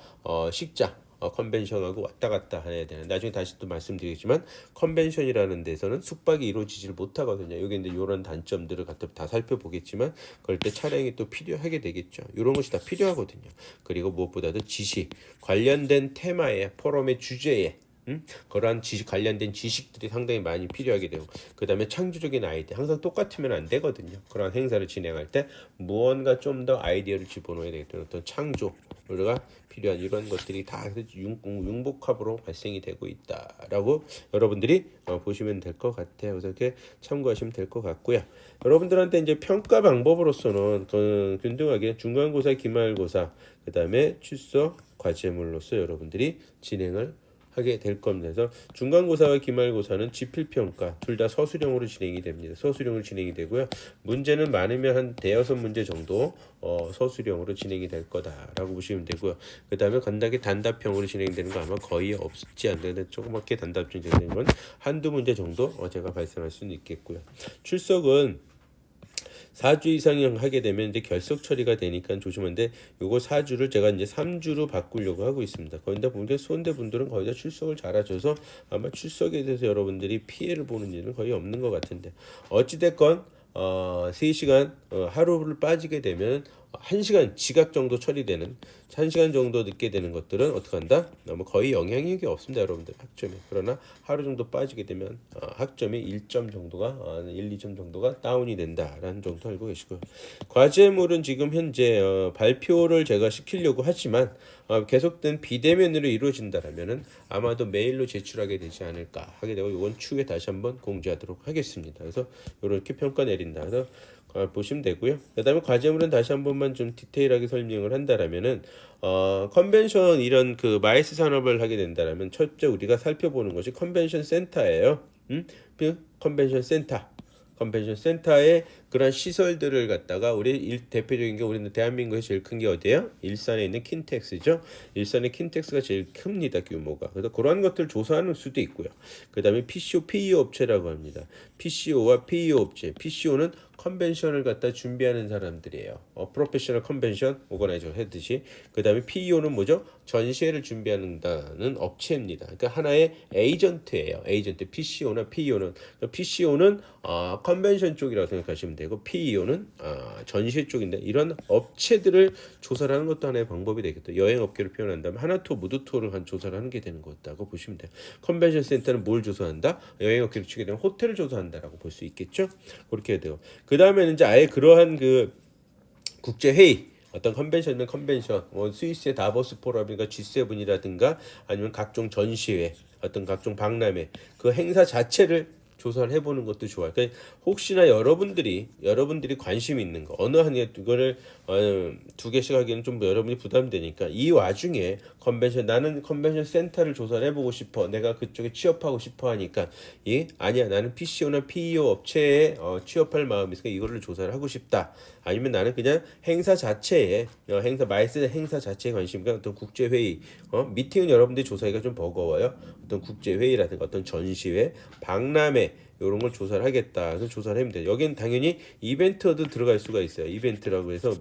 Speaker 1: 식장 컨벤션하고 왔다 갔다 해야 되는. 나중에 다시 또 말씀드리겠지만 컨벤션이라는 데서는 숙박이 이루어지질 못하거든요. 여기 이제 이런 단점들을 갖다 다 살펴보겠지만 그럴 때 차량이 또 필요하게 되겠죠. 이런 것이 다 필요하거든요. 그리고 무엇보다도 지식 관련된 테마에 포럼의 주제에 그러한 관련된 지식들이 상당히 많이 필요하게 되고 그 다음에 창조적인 아이디어 항상 똑같으면 안 되거든요. 그러한 행사를 진행할 때 무언가 좀 더 아이디어를 집어넣어야 되겠다. 어떤 창조가 필요한 이런 것들이 다 융복합으로 발생이 되고 있다라고 여러분들이 보시면 될 것 같아요. 그래서 이렇게 참고하시면 될 것 같고요. 여러분들한테 이제 평가 방법으로서는 균등하게 중간고사, 기말고사, 그 다음에 출석 과제물로서 여러분들이 진행을 하게 될 겁니다. 그래서 중간고사와 기말고사는 지필평가 둘 다 서술형으로 진행이 됩니다. 서술형으로 진행이 되고요. 문제는 많으면 한 대여섯 문제 정도 서술형으로 진행이 될 거다라고 보시면 되고요. 그 다음에 간단하게 단답형으로 진행되는 거 아마 거의 없지 않는데 조그맣게 단답형 진행되는 건 한두 문제 정도 제가 발생할 수는 있겠고요. 출석은 4주 이상 하게 되면 이제 결석 처리가 되니까 조심한데 요거 4주를 제가 이제 3주로 바꾸려고 하고 있습니다. 거기다 보니까 수험대분들은 거의 다 출석을 잘하셔서 아마 출석에 대해서 여러분들이 피해를 보는 일은 거의 없는 것 같은데 어찌됐건 3시간 하루를 빠지게 되면 1시간 지각 정도 처리되는 1시간 정도 늦게 되는 것들은 어떻게 한다? 거의 영향이 없습니다. 여러분들 학점에. 그러나 하루 정도 빠지게 되면 학점이 1점 정도가 1, 2점 정도가 다운이 된다라는 정도 알고 계시고요. 과제물은 지금 현재 발표를 제가 시키려고 하지만 계속된 비대면으로 이루어진다라면은 아마도 메일로 제출하게 되지 않을까 하게 되고 이번 추후에 다시 한번 공지하도록 하겠습니다. 그래서 이렇게 평가 내린다. 그래서 보시면 되고요. 그다음에 과제물은 다시 한 번만 좀 디테일하게 설명을 한다라면은 컨벤션 이런 그 마이스 산업을 하게 된다라면 첫째 우리가 살펴보는 것이 컨벤션 센터예요. 컨벤션 센터. 컨벤션 센터의 그런 시설들을 갖다가 우리 대표적인 게 우리는 대한민국에서 제일 큰 게 어디예요? 일산에 있는 킨텍스죠. 일산의 킨텍스가 제일 큽니다. 규모가. 그래서 그러한 것들 조사하는 수도 있고요. 그다음에 PCO, PEO 업체라고 합니다. PCO와 PEO 업체. PCO는 컨벤션을 갖다 준비하는 사람들이에요. 프로페셔널 컨벤션 오거나이저 했듯이. 그다음에 PEO는 뭐죠? 전시회를 준비한다는 업체입니다. 그러니까 하나의 에이전트예요. 에이전트. PCO나 PEO는 PCO는 컨벤션 쪽이라고 생각하시면 되고 PEO는 전시회 쪽인데 이런 업체들을 조사를 하는 것도 하나의 방법이 되겠다. 여행 업계를 표현한다면 하나투어 무드투어를 한 조사를 하는 게 되는 것다고 보시면 돼요. 컨벤션 센터는 뭘 조사한다? 여행 업계를 치게 되면 호텔을 조사한다라고 볼 수 있겠죠. 그렇게 해야 돼요. 그 다음에는 이제 아예 그러한 그 국제 회의 어떤 컨벤션이면 컨벤션, 스위스의 다보스 포럼이니까 G7이라든가 아니면 각종 전시회, 어떤 각종 박람회 그 행사 자체를 조사를 해보는 것도 좋아요. 그러니까 혹시나 여러분들이 관심 있는 거 어느 한 이거를 2개씩 하기는 좀 여러분이 부담되니까 이 와중에 나는 컨벤션 센터를 조사를 해보고 싶어. 내가 그쪽에 취업하고 싶어 하니까 아니야 나는 PCO나 PEO 업체에 취업할 마음이 있으니까 이거를 조사를 하고 싶다. 아니면 나는 그냥 행사 자체에 마이스 행사 자체에 관심과 어떤 국제 회의 미팅은 여러분들이 조사하기가 좀 버거워요. 어떤 국제 회의라든가 어떤 전시회, 박람회 이런 걸 조사를 하겠다. 그래서 조사를 하면 돼요. 여기는 당연히 이벤트도 들어갈 수가 있어요. 이벤트라고 해서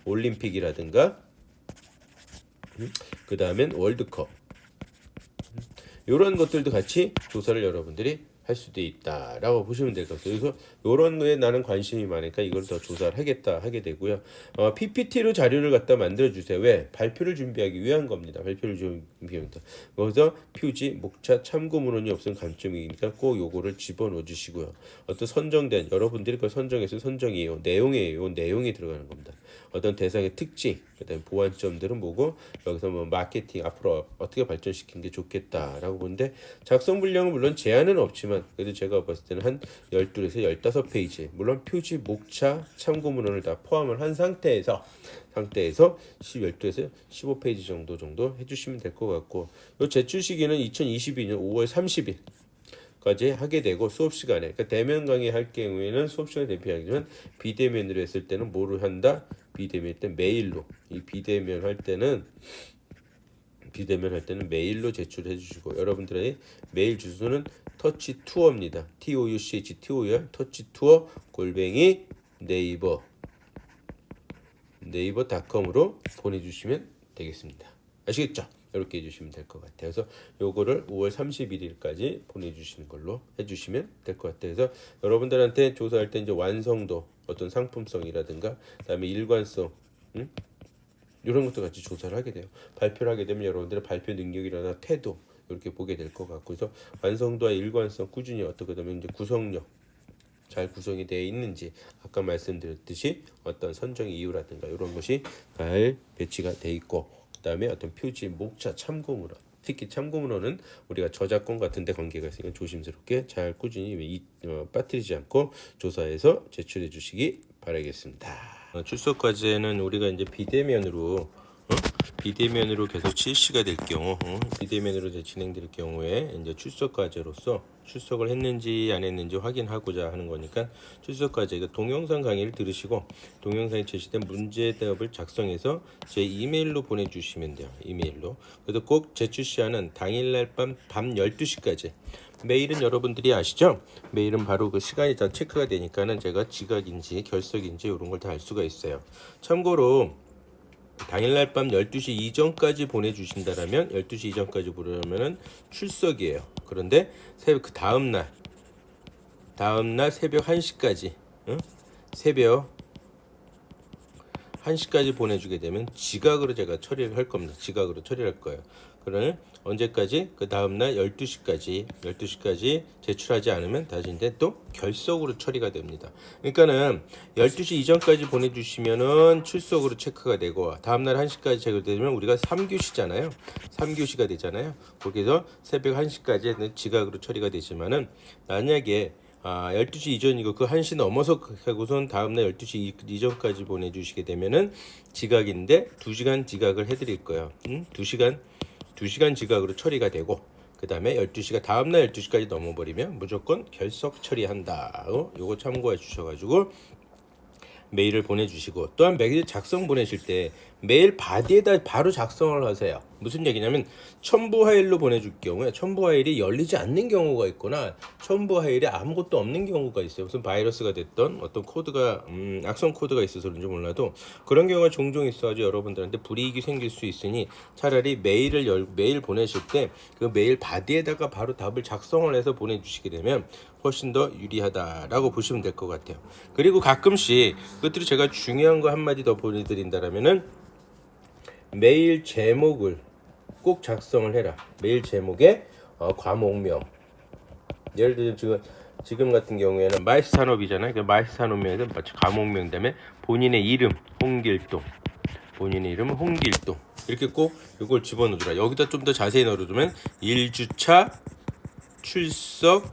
Speaker 1: 올림픽이라든가 그 다음엔 월드컵 이런 것들도 같이 조사를 여러분들이 할 수도 있다라고 보시면 될 것 같아요. 그래서 이런 거에 나는 관심이 많으니까 이걸 더 조사를 하게 되고요. PPT로 자료를 갖다 만들어 주세요. 왜? 발표를 준비하기 위한 겁니다. 발표를 준비합니다. 그래서 표지, 목차, 참고 문헌이 없으면 감점이니까 꼭 요거를 집어넣어 주시고요. 어떤 선정된 여러분들이 그걸 선정해서 선정이에요. 내용이 들어가는 겁니다. 어떤 대상의 특징, 그다음에 보완점들은 보고 여기서 뭐 마케팅 앞으로 어떻게 발전시키는 게 좋겠다라고 보는데 작성 분량은 물론 제한은 없지만 그래도 제가 봤을 때는 한 12에서 15페이지 물론 표지, 목차, 참고 문헌을 다 포함을 한 상태에서 12에서 15페이지 정도 해주시면 될 것 같고 요 제출 시기는 2022년 5월 30일 까지 하게 되고 수업 시간에 그러니까 대면 강의 할 경우에는 수업 시간에 대비하지만 비대면으로 했을 때는 뭐를 한다? 비대면 때 메일로 이 비대면 할 때는 메일로 제출해 주시고 여러분들의 메일 주소는 터치투어입니다. touch 터치투어 골뱅이 네이버닷컴으로 보내주시면 되겠습니다. 아시겠죠? 이렇게 해주시면 될 것 같아요. 그래서 요거를 5월 31일까지 보내주시는 걸로 해주시면 될 것 같아요. 그래서 여러분들한테 조사할 때 이제 완성도, 어떤 상품성이라든가, 그다음에 일관성, 이런 것도 같이 조사를 하게 돼요. 발표를 하게 되면 여러분들의 발표 능력이나 태도 이렇게 보게 될 것 같고, 그래서 완성도와 일관성, 꾸준히 어떻게 되면 이제 구성력 잘 구성이 되어 있는지 아까 말씀드렸듯이 어떤 선정 이유라든가 이런 것이 잘 배치가 돼 있고. 그다음에 어떤 표지, 목차, 참고문헌 특히 참고문헌은 우리가 저작권 같은 데 관계가 있으니까 조심스럽게 잘 꾸준히 빠뜨리지 않고 조사해서 제출해 주시기 바라겠습니다. 출석 과제는 우리가 이제 비대면으로 계속 실시가 될 경우, 비대면으로 진행될 경우에 이제 출석 과제로서 출석을 했는지 안 했는지 확인하고자 하는 거니까 출석 과제 동영상 강의를 들으시고 동영상에 제시된 문제 대업을 작성해서 제 이메일로 보내주시면 돼요. 이메일로. 그래서 꼭 제출 시한은 당일날 밤 12시까지. 메일은 여러분들이 아시죠? 메일은 바로 그 시간이 다 체크가 되니까는 제가 지각인지 결석인지 이런 걸 다 알 수가 있어요. 참고로 당일날 밤 12시 이전까지 보내주신다라면 12시 이전까지 보내면은 출석이에요. 그런데 그 다음날 새벽 1시까지 새벽 1시까지 보내주게 되면 지각으로 제가 처리를 할 겁니다. 지각으로 처리할 거예요. 그러면 언제까지? 그 다음날 12시까지 제출하지 않으면 다시 이제 또 결석으로 처리가 됩니다. 그러니까는 12시 이전까지 보내주시면은 출석으로 체크가 되고 다음날 1시까지 체크되면 우리가 3교시잖아요. 3교시가 되잖아요. 거기서 새벽 1시까지 지각으로 처리가 되지만은 만약에 12시 이전이고 그 1시 넘어서 하고선 다음날 12시 이전까지 보내주시게 되면은 지각인데 2시간 지각을 해드릴 거예요. 2시간 지각으로 처리가 되고 그 다음에 12시가 다음날 12시까지 넘어버리면 무조건 결석 처리한다. 요거 참고해 주셔가지고 메일을 보내주시고 또한 메일 작성 보내실 때 메일 바디에다 바로 작성을 하세요. 무슨 얘기냐면 첨부 파일로 보내줄 경우에 첨부 파일이 열리지 않는 경우가 있거나 첨부 파일에 아무것도 없는 경우가 있어요. 무슨 바이러스가 됐던 어떤 코드가 악성 코드가 있어서 그런지 몰라도 그런 경우가 종종 있어가지고 여러분들한테 불이익이 생길 수 있으니 차라리 메일 보내실 때 그 메일 바디에다가 바로 답을 작성을 해서 보내주시게 되면 훨씬 더 유리하다라고 보시면 될 것 같아요. 그리고 가끔씩 끝으로 제가 중요한 거 한마디 더 보내드린다라면은 메일 제목을 꼭 작성을 해라. 메일 제목에 과목명. 예를 들면 지금 같은 경우에는 마이스 산업이잖아요. 그 마이스 산업명에서 과목명 다음에 본인의 이름 홍길동. 본인의 이름은 홍길동. 이렇게 꼭 이걸 집어넣어주라. 여기다 좀 더 자세히 넣어주면 1주차 출석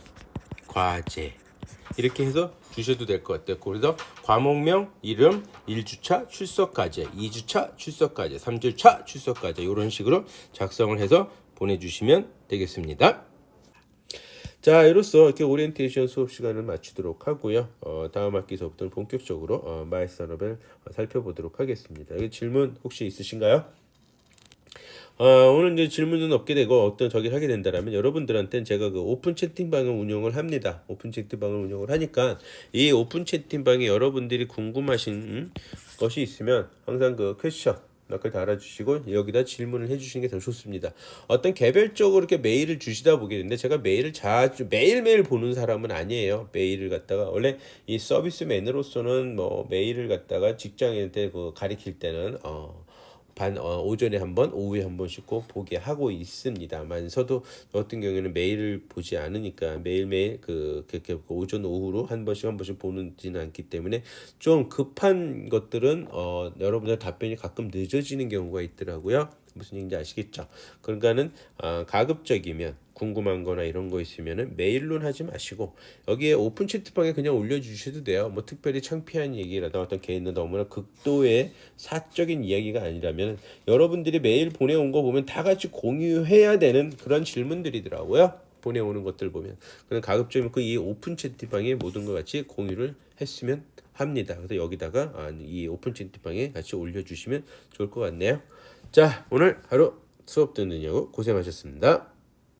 Speaker 1: 과제 이렇게 해서 주셔도 될 것 같아요. 그래서 과목명, 이름, 1주차 출석과제, 2주차 출석과제, 3주차 출석과제 이런 식으로 작성을 해서 보내주시면 되겠습니다. 자, 이로써 이렇게 오리엔테이션 수업 시간을 마치도록 하고요. 다음 학기서부터는 본격적으로 마이스 산업을 살펴보도록 하겠습니다. 질문 혹시 있으신가요? 오늘 이제 질문은 없게 되고 어떤 저기를 하게 된다라면 여러분들한테는 제가 그 오픈 채팅방을 운영을 합니다. 오픈 채팅방을 운영을 하니까 이 오픈 채팅방에 여러분들이 궁금하신 것이 있으면 항상 그 퀘스천 몇개 달아주시고 여기다 질문을 해주시는 게 더 좋습니다. 어떤 개별적으로 이렇게 메일을 주시다 보게 되는데 제가 메일을 매일매일 보는 사람은 아니에요. 메일을 갖다가 원래 이 서비스맨으로서는 뭐 메일을 갖다가 직장인한테 그 가리킬 때는 오전에 한 번, 오후에 한 번씩 꼭 보게 하고 있습니다만서도 저 같은 경우에는 매일 보지 않으니까 매일매일 그렇게 오전 오후로 한 번씩 보지는 않기 때문에 좀 급한 것들은 여러분들 답변이 가끔 늦어지는 경우가 있더라고요. 무슨 얘기인지 아시겠죠? 그러니까는 가급적이면 궁금한 거나 이런 거 있으면은 메일로는 하지 마시고 여기에 오픈 채팅방에 그냥 올려주셔도 돼요. 뭐 특별히 창피한 얘기라든가 어떤 개인의 너무나 극도의 사적인 이야기가 아니라면 여러분들이 메일 보내온 거 보면 다 같이 공유해야 되는 그런 질문들이더라고요. 보내오는 것들 보면 그냥 가급적이면 그 이 오픈 채팅방에 모든 것 같이 공유를 했으면 합니다. 그래서 여기다가 이 오픈 채팅방에 같이 올려주시면 좋을 것 같네요. 자, 오늘 하루 수업 듣느냐고 고생하셨습니다.